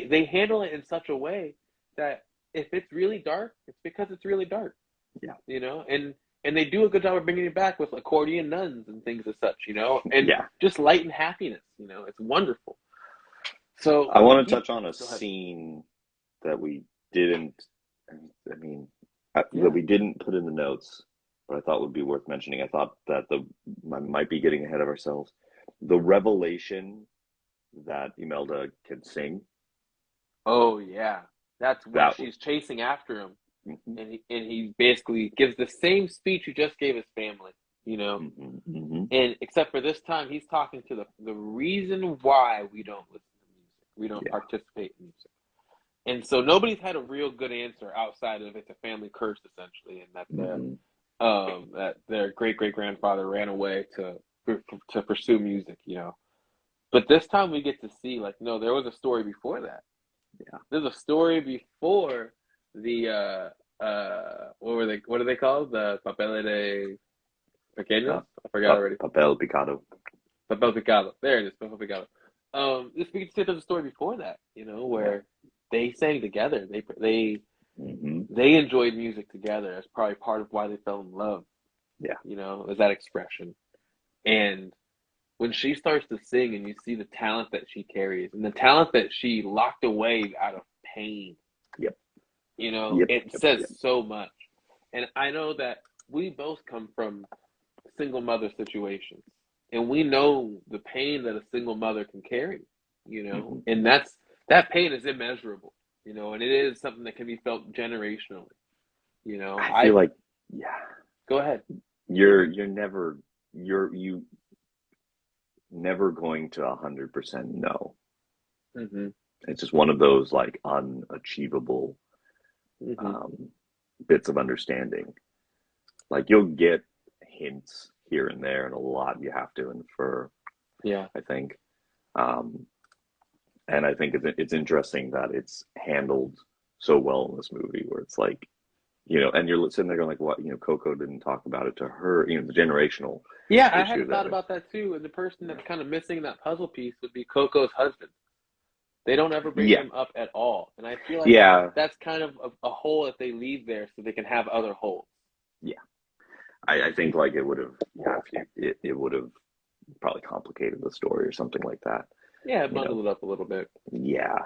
They handle it in such a way that if it's really dark, it's because it's really dark. Yeah. You know, and they do a good job of bringing it back with accordion nuns and things as such, you know, and just light and happiness, you know, it's wonderful. So I want to touch on a scene that we didn't, that we didn't put in the notes, but I thought would be worth mentioning. I thought that I might be getting ahead of ourselves. The revelation that Imelda can sing. Oh yeah, that's when she's chasing after him, and he basically gives the same speech you just gave his family, you know, and except for this time he's talking to the reason why we don't listen to music, we don't participate in music, and so nobody's had a real good answer outside of it's a family curse essentially, and that their great grandfather ran away to pursue music, you know, but this time we get to see, like, no, there was a story before that. Yeah, there's a story before the what are they called? The papeles de pequeños? I forgot already. Papel picado. Papel picado. There it is. Papel picado. We can see there's a story before that, you know, where they sang together. They enjoyed music together. That's probably part of why they fell in love. Yeah, you know, is that expression. And when she starts to sing and you see the talent that she carries and the talent that she locked away out of pain, you know, it says so much. And I know that we both come from single mother situations, and we know the pain that a single mother can carry, you know, and that pain is immeasurable, you know, and it is something that can be felt generationally, you know. I feel like, go ahead. You never going to 100% know. It's just one of those, like, unachievable bits of understanding. Like, you'll get hints here and there, and a lot you have to infer. I think, and I think it's interesting that it's handled so well in this movie, where it's like, you know, and you're sitting there going, like, what, you know, Coco didn't talk about it to her, you know, the generational. Yeah, I hadn't thought about that too. And the person that's kind of missing that puzzle piece would be Coco's husband. They don't ever bring him up at all. And I feel like that's kind of a hole that they leave there so they can have other holes. Yeah. I think, like, it would have, it would have probably complicated the story or something like that. Yeah, it bundled it up a little bit. Yeah.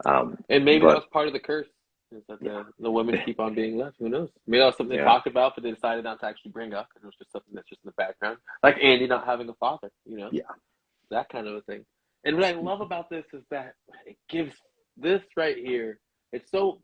And maybe that was part of the curse. Is that the women keep on being left? Who knows? Maybe that was something they talked about, but they decided not to actually bring up. It was just something that's just in the background, like Andy not having a father. You know, that kind of a thing. And what I love about this is that it gives this right here. It's so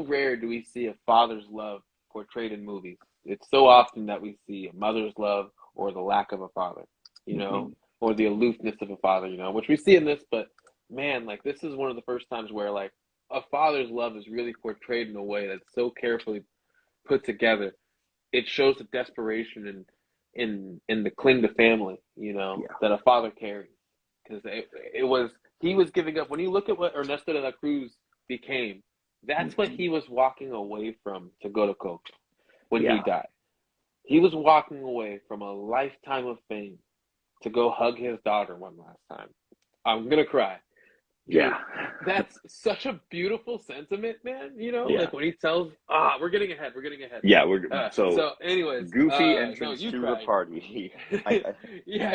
rare do we see a father's love portrayed in movies. It's so often that we see a mother's love or the lack of a father. You know, or the aloofness of a father. You know, which we see in this, but man, like, this is one of the first times where, like, a father's love is really portrayed in a way that's so carefully put together. It shows the desperation in the cling to family, you know, that a father carries. Because he was giving up. When you look at what Ernesto de la Cruz became, that's what he was walking away from to go to Coco when he died. He was walking away from a lifetime of fame to go hug his daughter one last time. I'm going to cry. Dude, that's such a beautiful sentiment, man. You know, like when he tells, we're getting ahead. Yeah, so anyways, goofy entrance to the party. I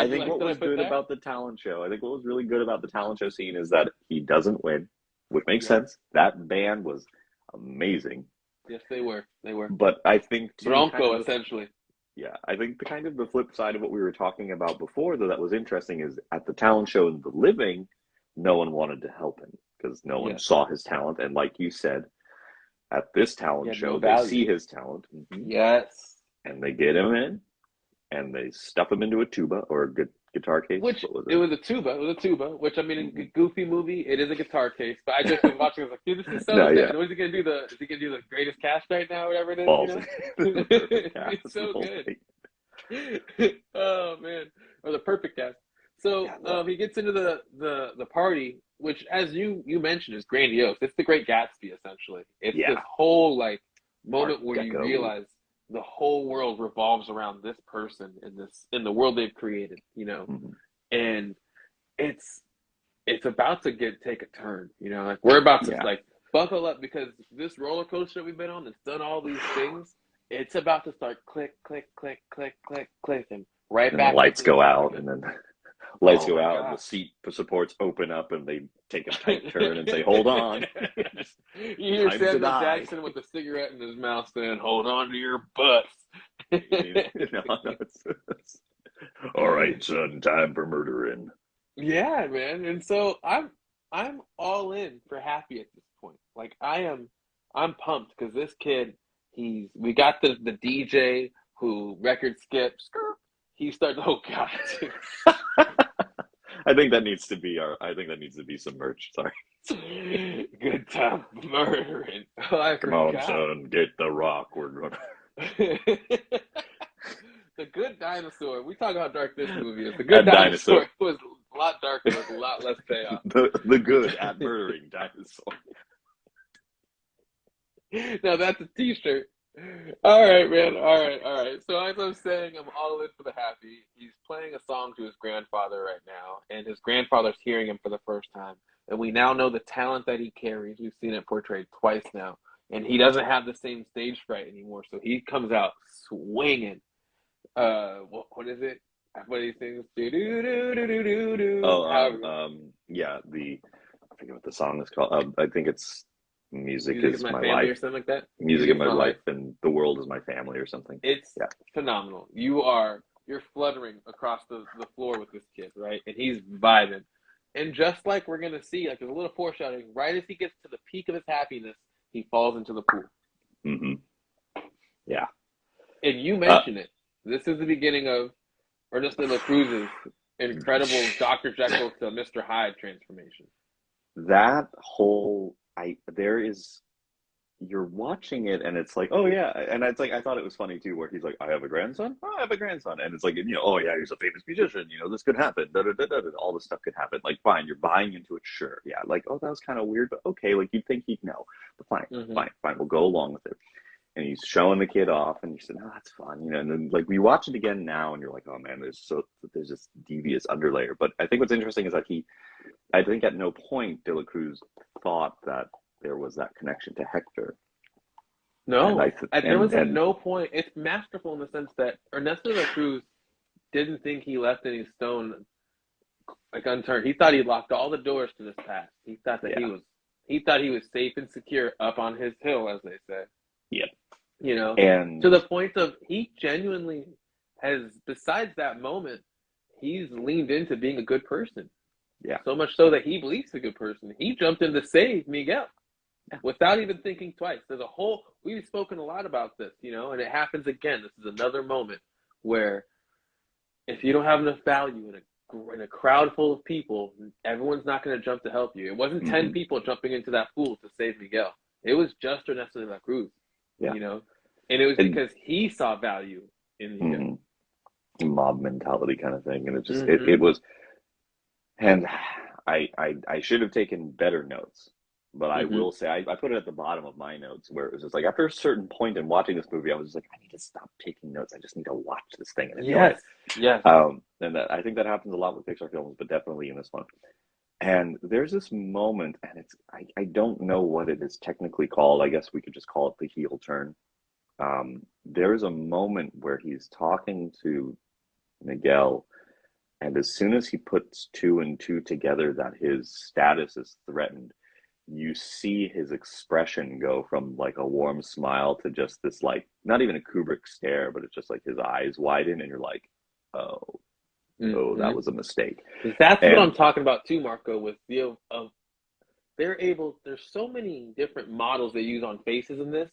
think what was good about the talent show, I think what was really good about the talent show scene is that he doesn't win, which makes sense. That band was amazing. Yes, they were. But I think Bronco, essentially. Yeah, I think the kind of the flip side of what we were talking about before, though, that was interesting is at the talent show in The Living, no one wanted to help him because no one Yes. saw his talent. And like you said, at this He talent had show, no they see value. his talent Yes. and they get him in and they stuff him into a tuba or a guitar case. Which What was it it? was a tuba. It was a tuba. Which I mean, in Mhm. a goofy movie, it is a guitar case. But I just was watching. I was like, dude, this is No, so yeah, good. What is he gonna do? Is he gonna do the greatest cast right now? Whatever it is, you balls. know. The perfect cast, It's the so whole good. thing. Oh man, or the perfect cast. So Yeah, I love he gets into the party, which, as you mentioned, is grandiose. It's the Great Gatsby, essentially. It's this yeah, whole like Art moment where you Deco. realize the whole world revolves around this person in the world they've created, Mhm. and it's it's about to take a turn, like we're about to Yeah, like buckle up because this roller coaster we've been on that's done all these things, it's about to start click, click, click, click, click, click, and right and the back lights into the go path out, again. and then lights Oh go my out, and the God. seat supports open up, and they take a tight turn and say, "Hold on, You hear time to Samuel die." Jackson with a cigarette in his mouth saying, "Hold on to your butts." No, no, it's all right, son. Time for murdering. Yeah, man. And so I'm all in for Happy at this point. Like I'm pumped because this kid, we got the DJ who record skips. He starts, oh God. I think that needs to be our. I think that needs to be some merch. Sorry. Good time murdering. Oh, I Come on, forgot. son. Get the rock. We're gonna. The Good Dinosaur. We talk about how dark this movie is. The Good At dinosaur. Dinosaur was a lot darker with a lot less payoff. The good at murdering dinosaur. Now that's a T-shirt. All right, man. All right, all right. So as I'm saying, I'm all in for the Happy. He's playing a song to his grandfather right now, and his grandfather's hearing him for the first time. And we now know the talent that he carries. We've seen it portrayed twice now, and he doesn't have the same stage fright anymore. So he comes out swinging. What is it? What he sings? Do do do do do do do. Oh, However, yeah. I forget what the song is called. I think it's "Music music is Is my My family Life." or something like that. Music Music in is my my life. life and the world is my family or something. It's Yeah. phenomenal. You're fluttering across the floor with this kid, right? And he's vibing. And just like we're gonna see, like there's a little foreshadowing, right as he gets to the peak of his happiness, he falls into the pool. Hmm. Yeah. And you Uh, mentioned it. This is the beginning of Ernesto La Cruz's incredible Dr. Jekyll to Mr. Hyde transformation. that whole there is you're watching it and it's like, oh yeah, and it's like I thought it was funny too, where he's like, I have a grandson. Oh, I have a grandson, and it's like, oh yeah, he's a famous musician. This could happen. Da, da, da, da, da, all this stuff could happen. Like, fine, you're buying into it. Sure, yeah. Like, oh, that was kind of weird, but okay. Like, you'd think he'd know, but fine, Mm-hmm. fine, fine. We'll go along with it. And he's showing the kid off, and you said, "No, that's fun," And then like we watch it again now, and you're like, "Oh man, there's this devious underlayer." But I think what's interesting is that I think at no point De La Cruz thought that there was that connection to Hector, and No, there was at and no point. It's masterful in the sense that Ernesto La Cruz didn't think he left any stone like unturned. He thought he locked all the doors to this past. He thought that yeah, he thought he was safe and secure up on his hill, as they say. yeah, To and the point of he genuinely has, besides that moment, he's leaned into being a good person. yeah, So much so that he believes he's a good person. He jumped in to save Miguel without even thinking twice. We've spoken a lot about this, and it happens again. This is another moment where if you don't have enough value in a crowd full of people, everyone's not going to jump to help you. It wasn't 10 mm-hmm, people jumping into that pool to save Miguel. It was just Ernesto de la Cruz, yeah, and it was and because he saw value in Miguel. mob mentality kind of thing, and it just Mm-hmm. it was, and I should have taken better notes. But I Mm-hmm. will say, I put it at the bottom of my notes where it was just like, after a certain point in watching this movie, I was just like, I need to stop taking notes. I just need to watch this thing and enjoy Yes, it. yes. And I think that happens a lot with Pixar films, but definitely in this one. And there's this moment, and I don't know what it is technically called. I guess we could just call it the heel turn. There is a moment where he's talking to Miguel, and as soon as he puts two and two together that his status is threatened, you see his expression go from like a warm smile to just this like not even a Kubrick stare, but it's just like his eyes widen, and you're like, oh, oh, that Mm-hmm. was a mistake. That's what I'm And talking about too, Marco, with the of there's so many different models they use on faces in this.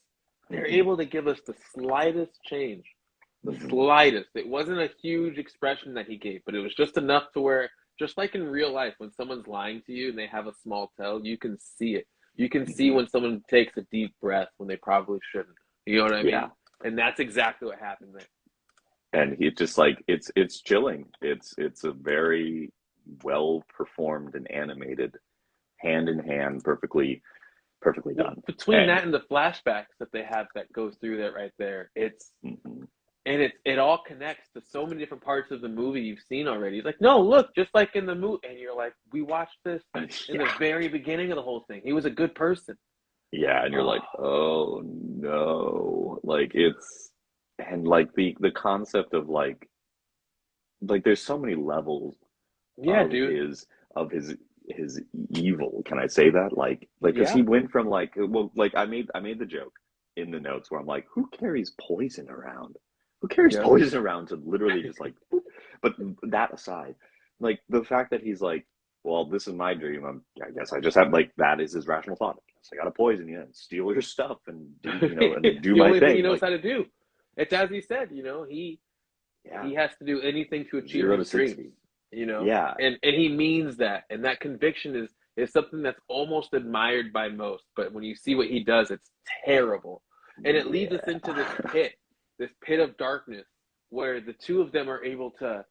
They're mhm, able to give us the slightest change. The mhm, slightest. It wasn't a huge expression that he gave, but it was just enough to where, just like in real life, when someone's lying to you and they have a small tell, you can see it. You can see mhm, when someone takes a deep breath when they probably shouldn't. You know what I yeah. mean? And that's exactly what happened there. And he just like it's chilling. It's a very well performed and animated, hand in hand, perfectly Well, done. between And that and the flashbacks that they have that goes through that right there, mhm, it all connects to so many different parts of the movie you've seen already. It's like, no, look, just like in the movie, and you're like, we watched this in the yeah, very beginning of the whole thing. He was a good person. yeah, and you're Oh, like, oh no, like it's and like the concept of like there's so many levels yeah, of dude. his evil. Can I say that? Like because he Yeah, went from like well like I made the joke in the notes where I'm like, who carries poison around? Who carries yeah. poison around to literally just like boop? But that aside, like the fact that he's like, well, this is my dream. I guess I just have like that is his rational thought. I guess I gotta poison you and steal your stuff and do and It's do the my only thing he thing. knows Like how to do. It's as he said, yeah, he has to do anything to achieve 0 to 60. his dreams. Yeah. And he means that. And that conviction is something that's almost admired by most. But when you see what he does, it's terrible. And it leads us into Yeah. this pit of darkness where the two of them are able to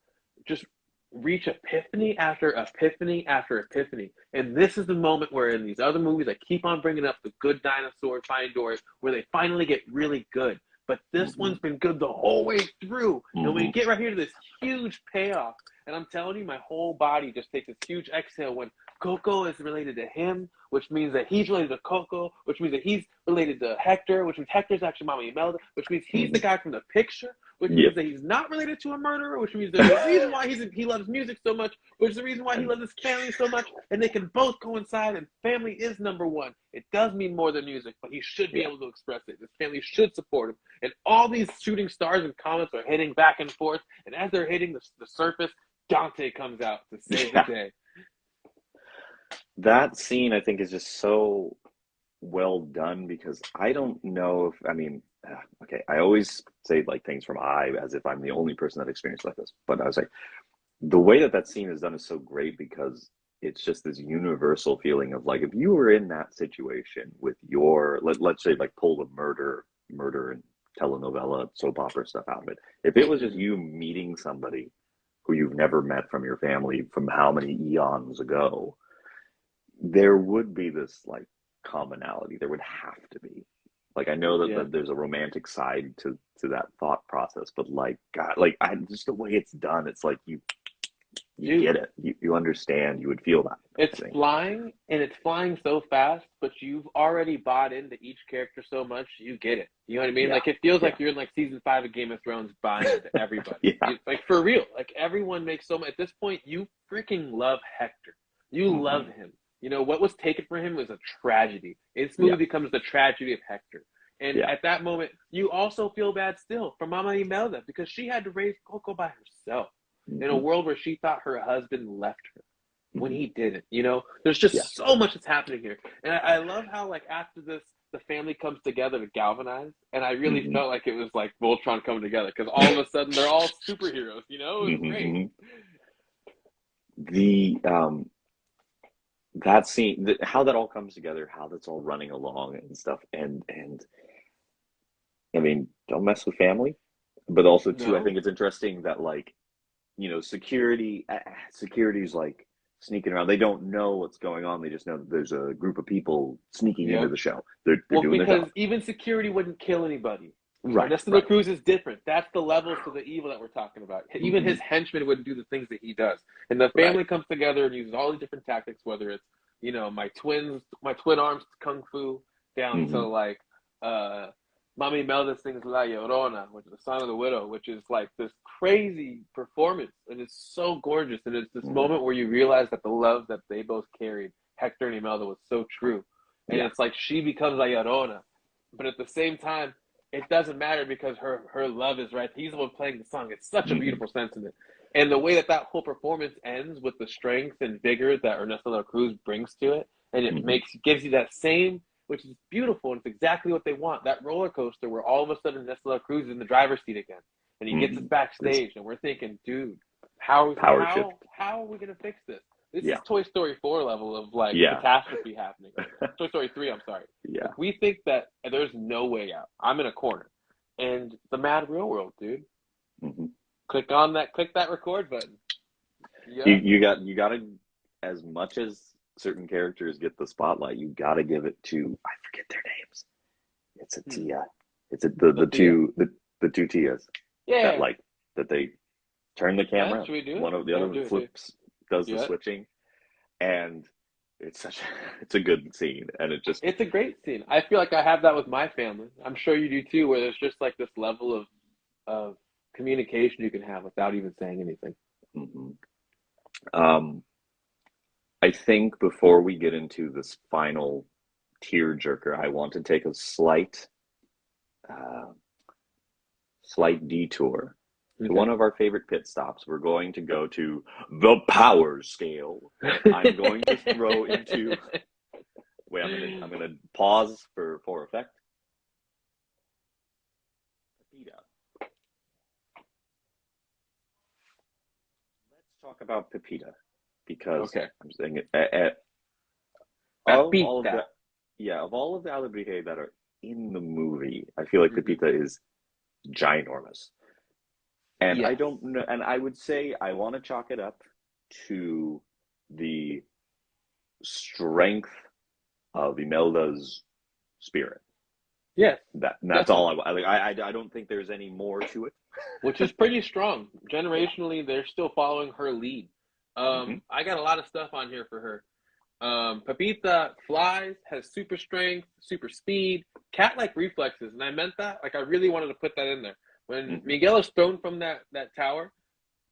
just reach epiphany after epiphany after epiphany. And this is the moment where in these other movies, I keep on bringing up the good dinosaur Finding Dory, where they finally get really good. But this hmm one's been good the whole way through. And when hmm you get right here to this huge payoff, and I'm telling you, my whole body just takes this huge exhale when Coco is related to him, which means that he's related to Coco, which means that he's related to Hector, which means Hector's actually Mama Imelda, which means he's the hmm guy from the picture, which Yep. means that he's not related to a murderer, which means there's a reason why he loves music so much, which is the reason why he And loves his family so much, and they can both coincide, and family is number one. It does mean more than music, but he should be yeah, able to express it. His family should support him. And all these shooting stars and comets are hitting back and forth, and as they're hitting the surface, Dante comes out to save the yeah. day. That scene I think is just so well done because I don't know if I mean okay, I always say like things from I as if I'm the only person that experienced like this, but I was like the way that that scene is done is so great because it's just this universal feeling of like if you were in that situation with your let's say like pull the murder and telenovela soap opera stuff out of it. If it was just Mm-hmm. you meeting somebody who you've never met from your family from how many eons ago, there would be this like commonality. There would have to be. Like I know Yeah. that there's a romantic side to that thought process, but like God, like I just the way it's done, it's like you Dude, get it, you understand, you would feel that. I it's think. flying, and it's flying so fast, but you've already bought into each character so much, you get it. You know what I mean? Yeah, Like, it feels yeah, like you're in, like, season 5 of Game of Thrones buying into everybody. yeah. Like, for real. Like, everyone makes so much. At this point, you freaking love Hector. You love hmm him. What was taken from him was a tragedy. This movie Yeah, becomes the tragedy of Hector. And yeah, at that moment, you also feel bad still for Mama Imelda because she had to raise Coco by herself in a hmm world where she thought her husband left her when hmm he didn't. There's yeah, just so much that's happening here, and I love how like after this, the family comes together to galvanize, and I really hmm felt like it was like Voltron coming together because all of a sudden they're all superheroes. It was great. hmm The that scene, how that all comes together, how that's all running along and stuff, and I mean, don't mess with family, but also too, I No, think it's interesting that like security's like sneaking around. They don't know what's going on. They just know that there's a group of people sneaking into yep. the show. They're Well, doing their because job. even security wouldn't kill anybody. Right, Ernesto right. Cruz is different. That's the levels to the evil that we're talking about. Even hmm his henchmen wouldn't do the things that he does. And the Right. family comes together and uses all these different tactics, whether it's, my twin arms kung fu down to hmm like Mami Melda sings La Llorona, which is the Song of the Widow, which is like this crazy performance. And it's so gorgeous. And it's this hmm moment where you realize that the love that they both carried Hector and Imelda was so true. And Yeah. it's like she becomes La Llorona. But at the same time, it doesn't matter because her love is right. He's the one playing the song. It's such a beautiful sentiment. And the way that whole performance ends with the strength and vigor that Ernesto de la Cruz brings to it, and it gives you that same, which is beautiful, and it's exactly what they want. That roller coaster where all of a sudden Ernesto de la Cruz is in the driver's seat again, and he gets us backstage, and we're thinking, dude, how are we gonna fix this? This is Toy Story 4 level of like catastrophe happening. Toy Story 3, I'm sorry. Yeah. If we think that there's no way out, I'm in a corner, and the mad real world, dude. Click that record button. Yeah. You got to, as much as certain characters get the spotlight, you got to give it to, I forget their names. It's a Tia. It's the two Tias. Yeah. That they turn the camera. Should we do it? One of the other does the switching, and it's a good scene, and it's a great scene. I feel like I have that with my family. I'm sure you do too, where there's just like this level of communication you can have without even saying anything. I think before we get into this final tearjerker, I want to take a slight detour to one of our favorite pit stops. We're going to go to the power scale. I'm going to throw into. Wait, I'm gonna pause for effect. Pepita. Let's talk about Pepita because I'm saying it. Of all of the Alebrije that are in the movie, I feel like Pepita is ginormous. And I don't know, and I would say I want to chalk it up to the strength of Imelda's spirit. Yes. That's all I don't think there's any more to it. Which is pretty strong. Generationally, they're still following her lead. I got a lot of stuff on here for her. Pepita flies, has super strength, super speed, cat-like reflexes, and I meant that. Like, I really wanted to put that in there. When Miguel is thrown from that tower,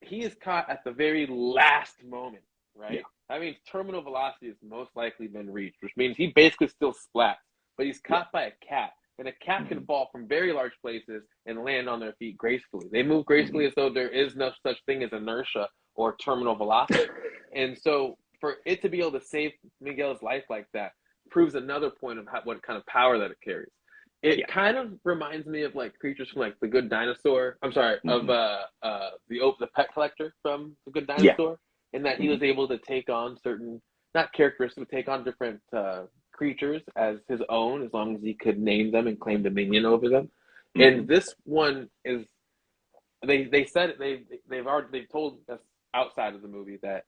he is caught at the very last moment, right? Yeah. That means terminal velocity has most likely been reached, which means he basically still splats, but he's caught by a cat, and a cat can fall from very large places and land on their feet gracefully. They move gracefully as though there is no such thing as inertia or terminal velocity. And so for it to be able to save Miguel's life like that proves another point of what kind of power that it carries. It kind of reminds me of like creatures from like The Good Dinosaur. I'm sorry, of the pet collector from The Good Dinosaur, in that he was able to take on certain, not characteristics, but take on different creatures as his own, as long as he could name them and claim dominion over them. And this one is, they said they've told us outside of the movie that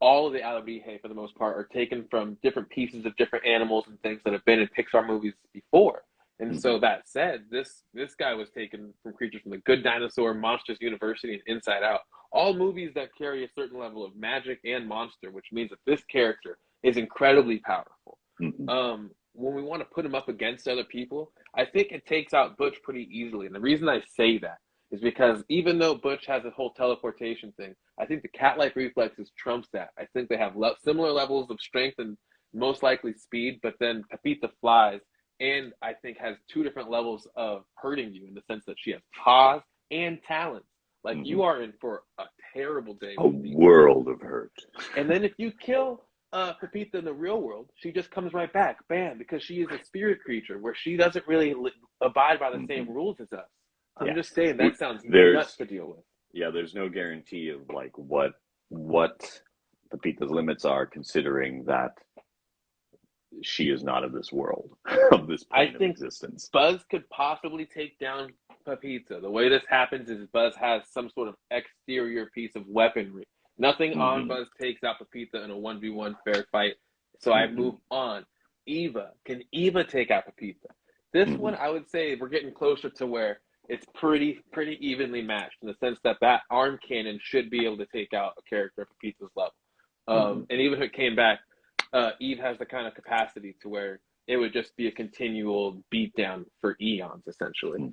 all of the Alebrije, for the most part, are taken from different pieces of different animals and things that have been in Pixar movies before. And so that said, this guy was taken from creatures from The Good Dinosaur, Monsters University, and Inside Out. All movies that carry a certain level of magic and monster, which means that this character is incredibly powerful. When we want to put him up against other people, I think it takes out Butch pretty easily. And the reason I say that is because even though Butch has a whole teleportation thing, I think the cat-like reflexes trumps that. I think they have similar levels of strength and most likely speed, but then Pepita flies, and I think has two different levels of hurting you in the sense that she has paws and talons. Like you are in for a terrible day. A world of hurt. And then if you kill Pepita in the real world, she just comes right back, bam, because she is a spirit creature where she doesn't really abide by the same rules as us. I'm just saying that sounds nuts to deal with. Yeah, there's no guarantee of like what Pepita's limits are, considering that she is not of this world, of this plane of existence. Buzz could possibly take down Pepita. The way this happens is Buzz has some sort of exterior piece of weaponry. Nothing on Buzz takes out Pepita in a 1v1 fair fight. So I move on. Eva. Can Eva take out Pepita? This one, I would say we're getting closer to where it's pretty evenly matched in the sense that arm cannon should be able to take out a character of Pepita's level. And even if it came back, Eve has the kind of capacity to where it would just be a continual beatdown for eons, essentially.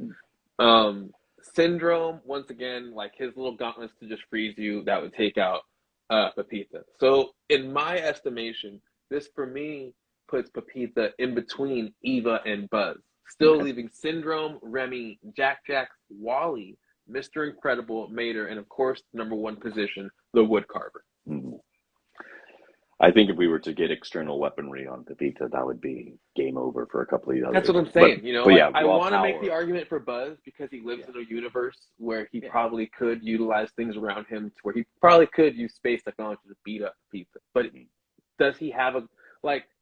Syndrome, once again, like his little gauntlets to just freeze you, that would take out Pepita. So in my estimation, this for me puts Pepita in between Eva and Buzz, still leaving Syndrome, Remy, Jack Jack, Wally, Mr. Incredible, Mater, and of course, number one position, the Woodcarver. Mm-hmm. I think if we were to get external weaponry on Pepita, that would be game over for a couple of the others. That's what I'm saying. I want to make the argument for Buzz because he lives in a universe where he probably could utilize things around him to where he probably could use space technology to beat up Pepita. But does he have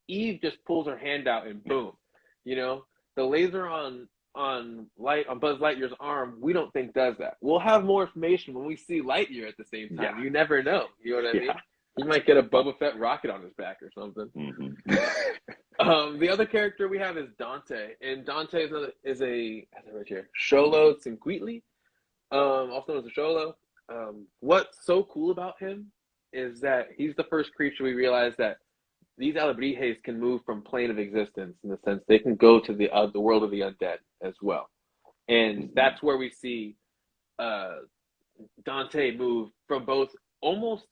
Eve just pulls her hand out and boom, the laser on Buzz Lightyear's arm, we don't think does that. We'll have more information when we see Lightyear at the same time. Yeah. You never know. You know what I mean? He might get a Boba Fett rocket on his back or something. Mm-hmm. The other character we have is Dante, and Dante is a Xolo Cinquitli, also known as a Xolo. What's so cool about him is that he's the first creature we realize that these Alebrijes can move from plane of existence, in the sense they can go to the world of the undead as well, and that's where we see Dante move from both almost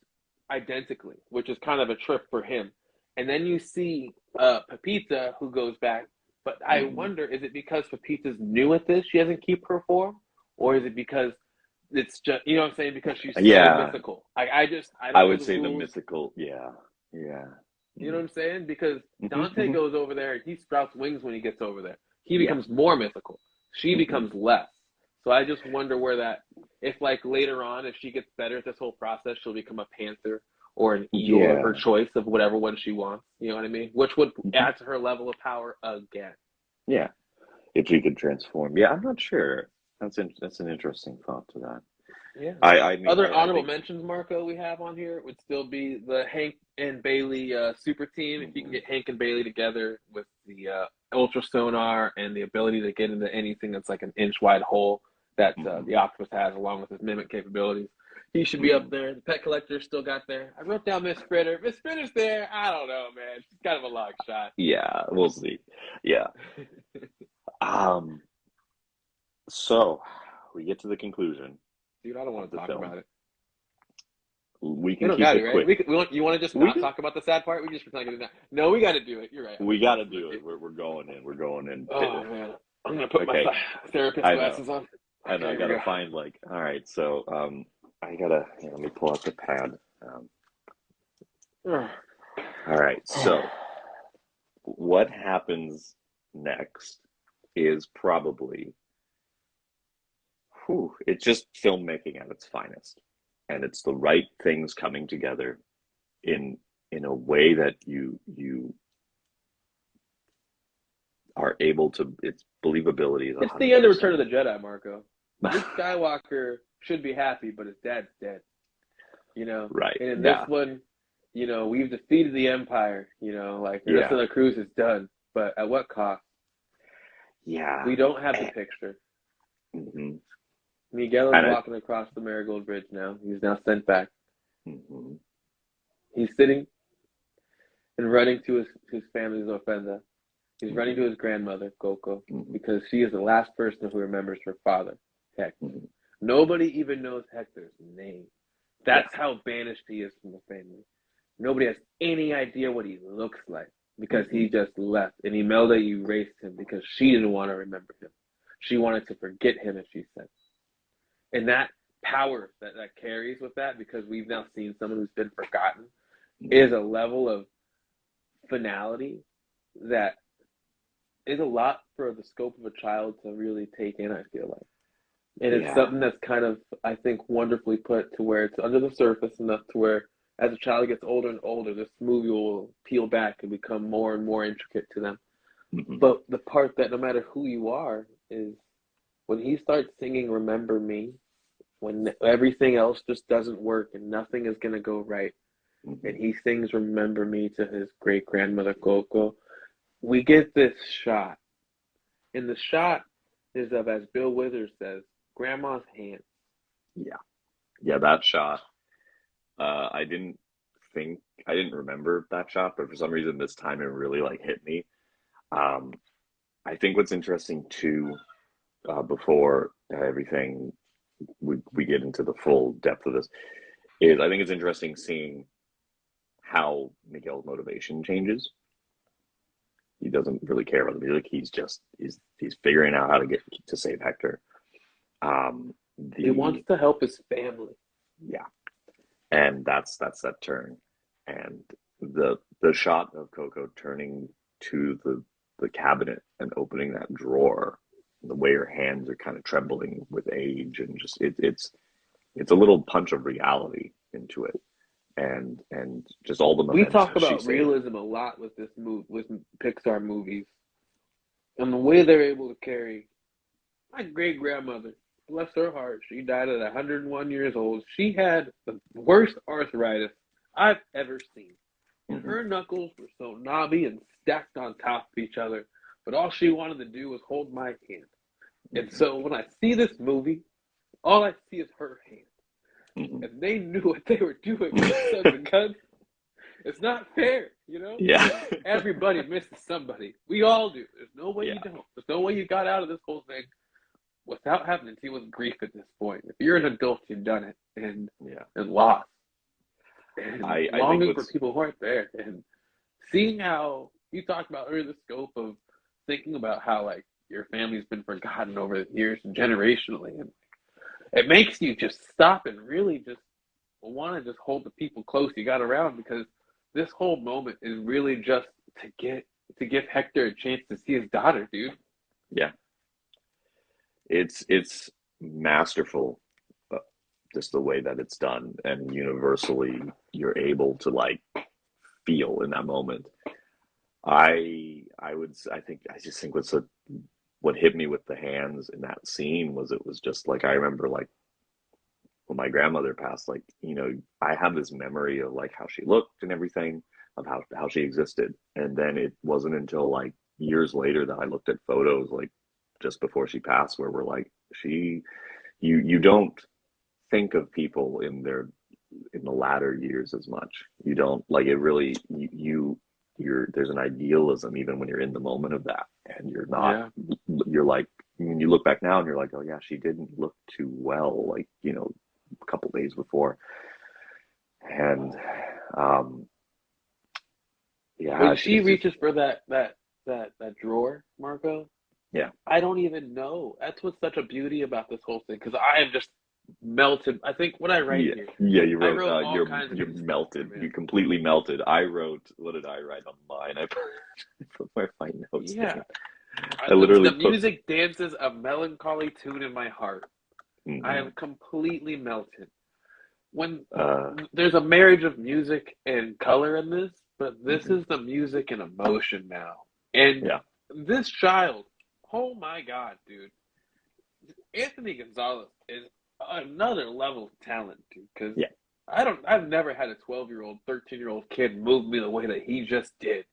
identically, which is kind of a trip for him. And then you see Pepita, who goes back. But I wonder, is it because Pepita's new at this, she doesn't keep her form? Or is it because it's just, you know what I'm saying, because she's so mythical? I would say the mythical, yeah. You know what I'm saying? Because Dante goes over there, he sprouts wings when he gets over there. He becomes more mythical. She becomes less. So I just wonder where if later on, if she gets better at this whole process, she'll become a panther or an eagle of her choice of whatever one she wants. You know what I mean? Which would add to her level of power again. Yeah, if she could transform. Yeah, I'm not sure. That's an interesting thought to that. Yeah. I mean, other honorable mentions, Marco, we have on here would still be the Hank and Bailey super team. If you can get Hank and Bailey together with the ultra sonar and the ability to get into anything that's like an inch wide hole that the octopus has, along with his mimic capabilities, he should be up there. The pet collector still got there. I wrote down Miss Fritter. Miss Fritter's there. I don't know, man. She's kind of a long shot. Yeah, we'll see. Yeah. So we get to the conclusion. Dude, I don't want to talk about it. We can keep it quick. You want to just not talk about the sad part? We just pretend like it. No, we got to do it. You're right. We got to do it. We're going in. We're going in. Oh man, I'm gonna put my therapist glasses on. I know. I gotta find all right. So I gotta let me pull out the pad. All right. So what happens next is probably. It's just filmmaking at its finest, and it's the right things coming together in a way that you are able to. Its believability. It's the end of Return of the Jedi, Marco. Luke Skywalker should be happy, but his dad's dead. Right? And in this one, we've defeated the Empire. The rest of the cruise is done, but at what cost? Yeah, we don't have the picture. Mm-hmm. Miguel is walking across the Marigold Bridge now. He's now sent back. Mm-hmm. He's sitting and running to his family's ofrenda. He's running to his grandmother, Coco, because she is the last person who remembers her father, Hector. Nobody even knows Hector's name. That's how banished he is from the family. Nobody has any idea what he looks like because he just left. And Imelda erased him because she didn't want to remember him. She wanted to forget him, as she said. And that power that carries with that, because we've now seen someone who's been forgotten, is a level of finality that is a lot for the scope of a child to really take in, I feel like. And it's something that's kind of, I think, wonderfully put to where it's under the surface enough to where as a child gets older and older, this movie will peel back and become more and more intricate to them. But the part that no matter who you are is when he starts singing Remember Me, when everything else just doesn't work and nothing is going to go right, and he sings Remember Me to his great-grandmother Coco, we get this shot. And the shot is of, as Bill Withers says, Grandma's hands. Yeah, that shot. I didn't remember that shot, but for some reason this time it really hit me. I think what's interesting too, before everything we get into the full depth of this, is I think it's interesting seeing how Miguel's motivation changes. He doesn't really care about the music. He's figuring out how to get to save Hector. He wants to help his family. Yeah, and that's that turn, and the shot of Coco turning to the cabinet and opening that drawer, the way her hands are kind of trembling with age, and just it's a little punch of reality into it, and just all the We momentum talk about realism a lot with this with Pixar movies, and the way they're able to carry. My great grandmother, bless her heart, she died at 101 years old. She had the worst arthritis I've ever seen. And her knuckles were so knobby and stacked on top of each other, but all she wanted to do was hold my hand. And so when I see this movie, all I see is her hand. And they knew what they were doing because it's not fair, you know? Yeah. Everybody misses somebody. We all do. There's no way you don't. There's no way you got out of this whole thing without having to deal with grief at this point. If you're an adult, you've done it and lost. And I longing for people who aren't there. And seeing how you talked about earlier the scope of thinking about how like your family's been forgotten over the years and generationally, and it makes you just stop and really just want to just hold the people close you got around, because this whole moment is really just to give Hector a chance to see his daughter, dude. Yeah. It's masterful, just the way that it's done, and universally you're able to like feel in that moment. I just think what hit me with the hands in that scene was, it was just like, I remember like when my grandmother passed, like, you know, I have this memory of like how she looked and everything, of how she existed, and then it wasn't until like years later that I looked at photos like just before she passed, where we're like, you don't think of people in the latter years as much. You don't, like, it really, there's an idealism even when you're in the moment of that, and you're not, you're like, when you look back now and you're like, oh yeah, she didn't look too well, like, you know, a couple days before. And when she reaches for that drawer, Marco, I don't even know. That's what's such a beauty about this whole thing, because I am just melted. I think what I write here. Yeah, you wrote, you're melted. You completely melted. I wrote, what did I write on mine? I put my notes down. I literally the music dances a melancholy tune in my heart. I am completely melted. When there's a marriage of music and color in this, but this is the music and emotion now. And this child, oh my God, dude. Anthony Gonzalez is another level of talent, dude. Because I've never had a 12-year-old, 13-year-old kid move me the way that he just did.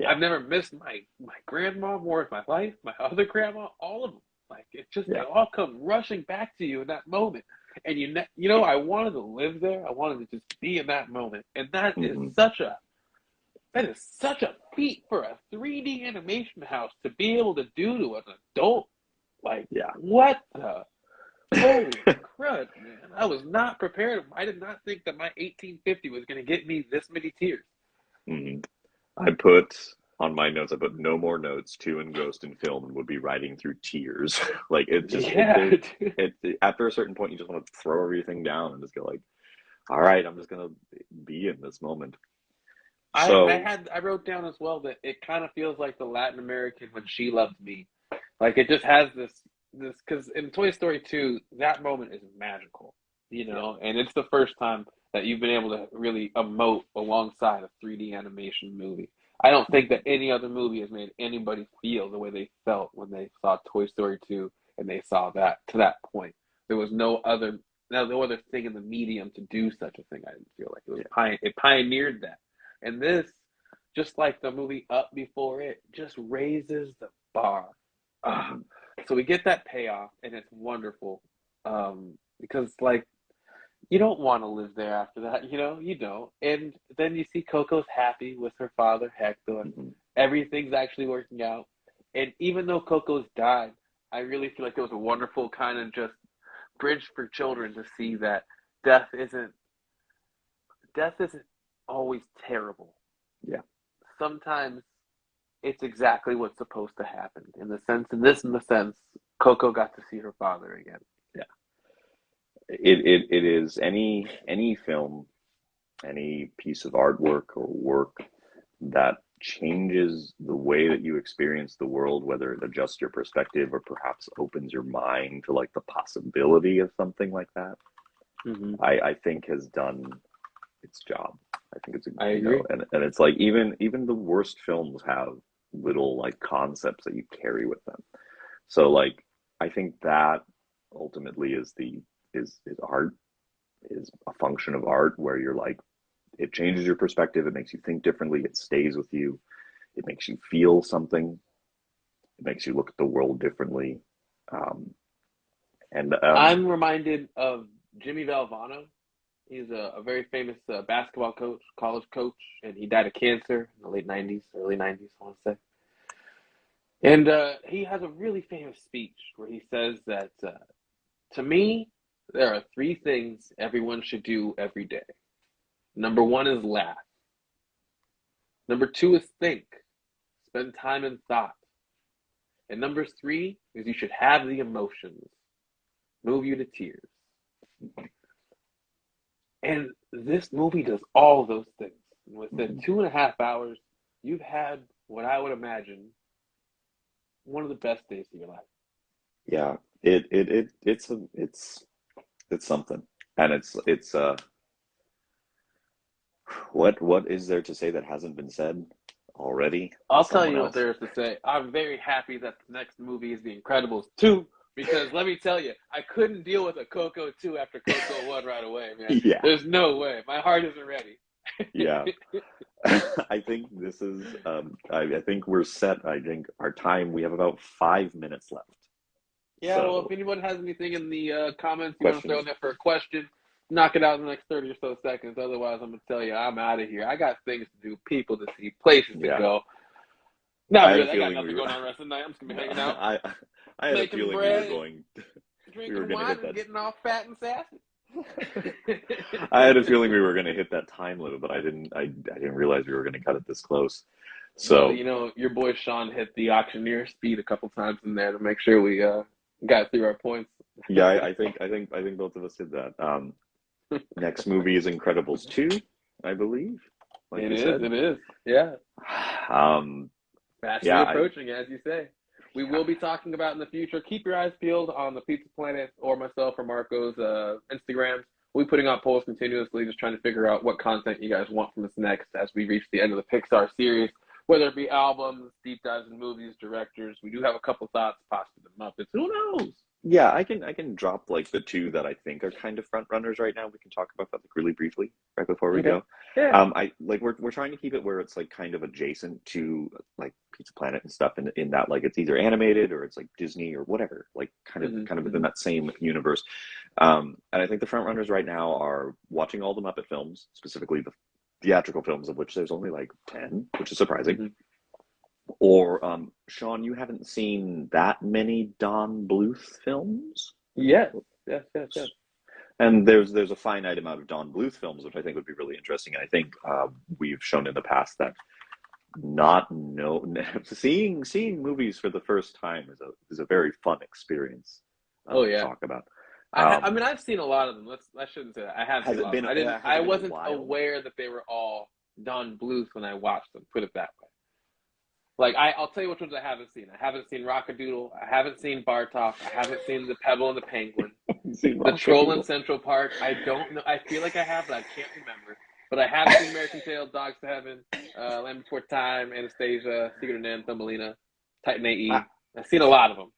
I've never missed my grandma more in my life, my other grandma, all of them. Like, it's just, they all come rushing back to you in that moment. And you know, I wanted to live there. I wanted to just be in that moment. And that is such a feat for a 3D animation house to be able to do to an adult. Like, what the holy crud, man. I was not prepared. I did not think that my 1850 was going to get me this many tears. I put on my notes, I put no more notes, two engrossed in film and would be riding through tears. Like, it just, after a certain point, you just want to throw everything down and just go like, all right, I'm just going to be in this moment. So, I wrote down as well that it kind of feels like the Latin American When She Loved Me. Like, it just has this, because in Toy Story 2, that moment is magical, you know, and it's the first time that you've been able to really emote alongside a 3D animation movie. I don't think that any other movie has made anybody feel the way they felt when they saw Toy Story 2 and they saw that to that point. There was no other thing in the medium to do such a thing. I didn't feel like it was it pioneered that. And this, just like the movie Up before it, just raises the bar. So we get that payoff, and it's wonderful, because, like, you don't want to live there after that, you know? You don't. And then you see Coco's happy with her father, Hector. Everything's actually working out. And even though Coco's died, I really feel like it was a wonderful kind of just bridge for children to see that death isn't always terrible. Yeah. Sometimes it's exactly what's supposed to happen. In the sense, Coco got to see her father again. Yeah. It is any film, any piece of artwork or work that changes the way that you experience the world, whether it adjusts your perspective or perhaps opens your mind to like the possibility of something like that. Mm-hmm. I think has done its job. I think it's I agree. and it's like even the worst films have little like concepts that you carry with them. So like I think that ultimately is art, is a function of art where you're like, it changes your perspective, it makes you think differently, it stays with you, it makes you feel something, it makes you look at the world differently. I'm reminded of Jimmy Valvano. He's a very famous basketball coach, college coach, and he died of cancer in the late 90s, early 90s, I want to say. And he has a really famous speech where he says that, to me, there are 3 things everyone should do every day. Number 1 is laugh. Number 2 is think. Spend time in thought. And number 3 is you should have the emotions. Move you to tears. And this movie does all those things. Within 2.5 hours, you've had what I would imagine one of the best days of your life. Yeah, it's something, and it's what is there to say that hasn't been said already? I'll tell you what there is to say. I'm very happy that the next movie is The Incredibles 2. Because let me tell you, I couldn't deal with a Coco 2 after Coco 1 right away, man. Yeah. There's no way. My heart isn't ready. Yeah. I think this is, I think we're set. I think our time, we have about 5 minutes left. Yeah, So, well, if anyone has anything in the comments you want to throw in there for a question, knock it out in the next 30 or so seconds. Otherwise, I'm going to tell you, I'm out of here. I got things to do, people to see, places to go. Not really. I got nothing going on the rest of the night. I'm just going to be hanging out. I had a feeling bread, we were going... Drinking wine and getting all fat and sassy. I had a feeling we were going to hit that time limit, but I didn't realize we were going to cut it this close. So, well, you know, your boy Sean hit the auctioneer speed a couple times in there to make sure we got through our points. Yeah, I think both of us did that. Next movie is Incredibles 2, I believe. Like it is. Yeah. Fastly approaching, as you say. We will be talking about in the future. Keep your eyes peeled on the Pizza Planet or myself or Marco's Instagrams. We'll be putting out polls continuously, just trying to figure out what content you guys want from us next as we reach the end of the Pixar series, whether it be albums, deep dives in movies, directors. We do have a couple thoughts, possibly the Muppets. Who knows? Yeah, I can drop like the 2 that I think are kind of front runners right now. We can talk about that like really briefly right before we go. Yeah. We're trying to keep it where it's like kind of adjacent to like Pizza Planet and stuff in that like it's either animated or it's like Disney or whatever, like kind of within that same universe. And I think the front runners right now are watching all the Muppet films, specifically the theatrical films, of which there's only like 10, which is surprising. Or, Sean, you haven't seen that many Don Bluth films? Yes. And there's a finite amount of Don Bluth films, which I think would be really interesting. And I think we've shown in the past that seeing movies for the first time is a very fun experience. To talk about. I mean, I've seen a lot of them. I shouldn't say that. I have seen a lot of them. I wasn't aware that they were all Don Bluth when I watched them. Put it that way. Like, I'll tell you which ones I haven't seen. I haven't seen Rockadoodle. I haven't seen Bartok. I haven't seen The Pebble and the Penguin. The Troll in Central Park. I don't know. I feel like I have, but I can't remember. But I have seen American Tail, Dogs to Heaven, Land Before Time, Anastasia, Secret of NIMH, Thumbelina, Titan A.E. I've seen a lot of them.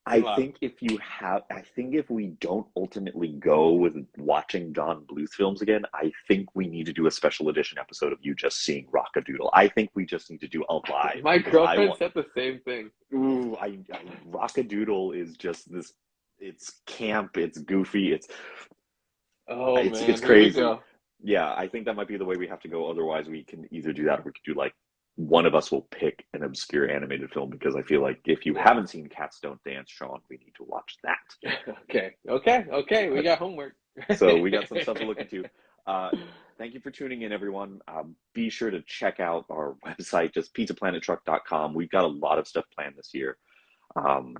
I think if we don't ultimately go with watching Don Bluth films again, I think we need to do a special edition episode of you just seeing Rockadoodle. I think we just need to do a live. My girlfriend said the same thing. Ooh, Rockadoodle is just this. It's camp. It's goofy. It's crazy. Yeah, I think that might be the way we have to go. Otherwise, we can either do that or we could do like one of us will pick an obscure animated film, because I feel like if you haven't seen Cats Don't Dance, Sean, we need to watch that. Okay. We got homework. So we got some stuff to look into. thank you for tuning in, everyone. Be sure to check out our website, just pizzaplanetruck.com. We've got a lot of stuff planned this year. Um,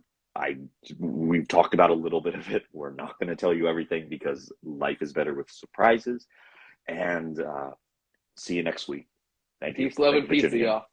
we've talked about a little bit of it. We're not going to tell you everything because life is better with surprises. And see you next week. Thank you. Peace, love, Thank and you for pizza, tuning in. y'all.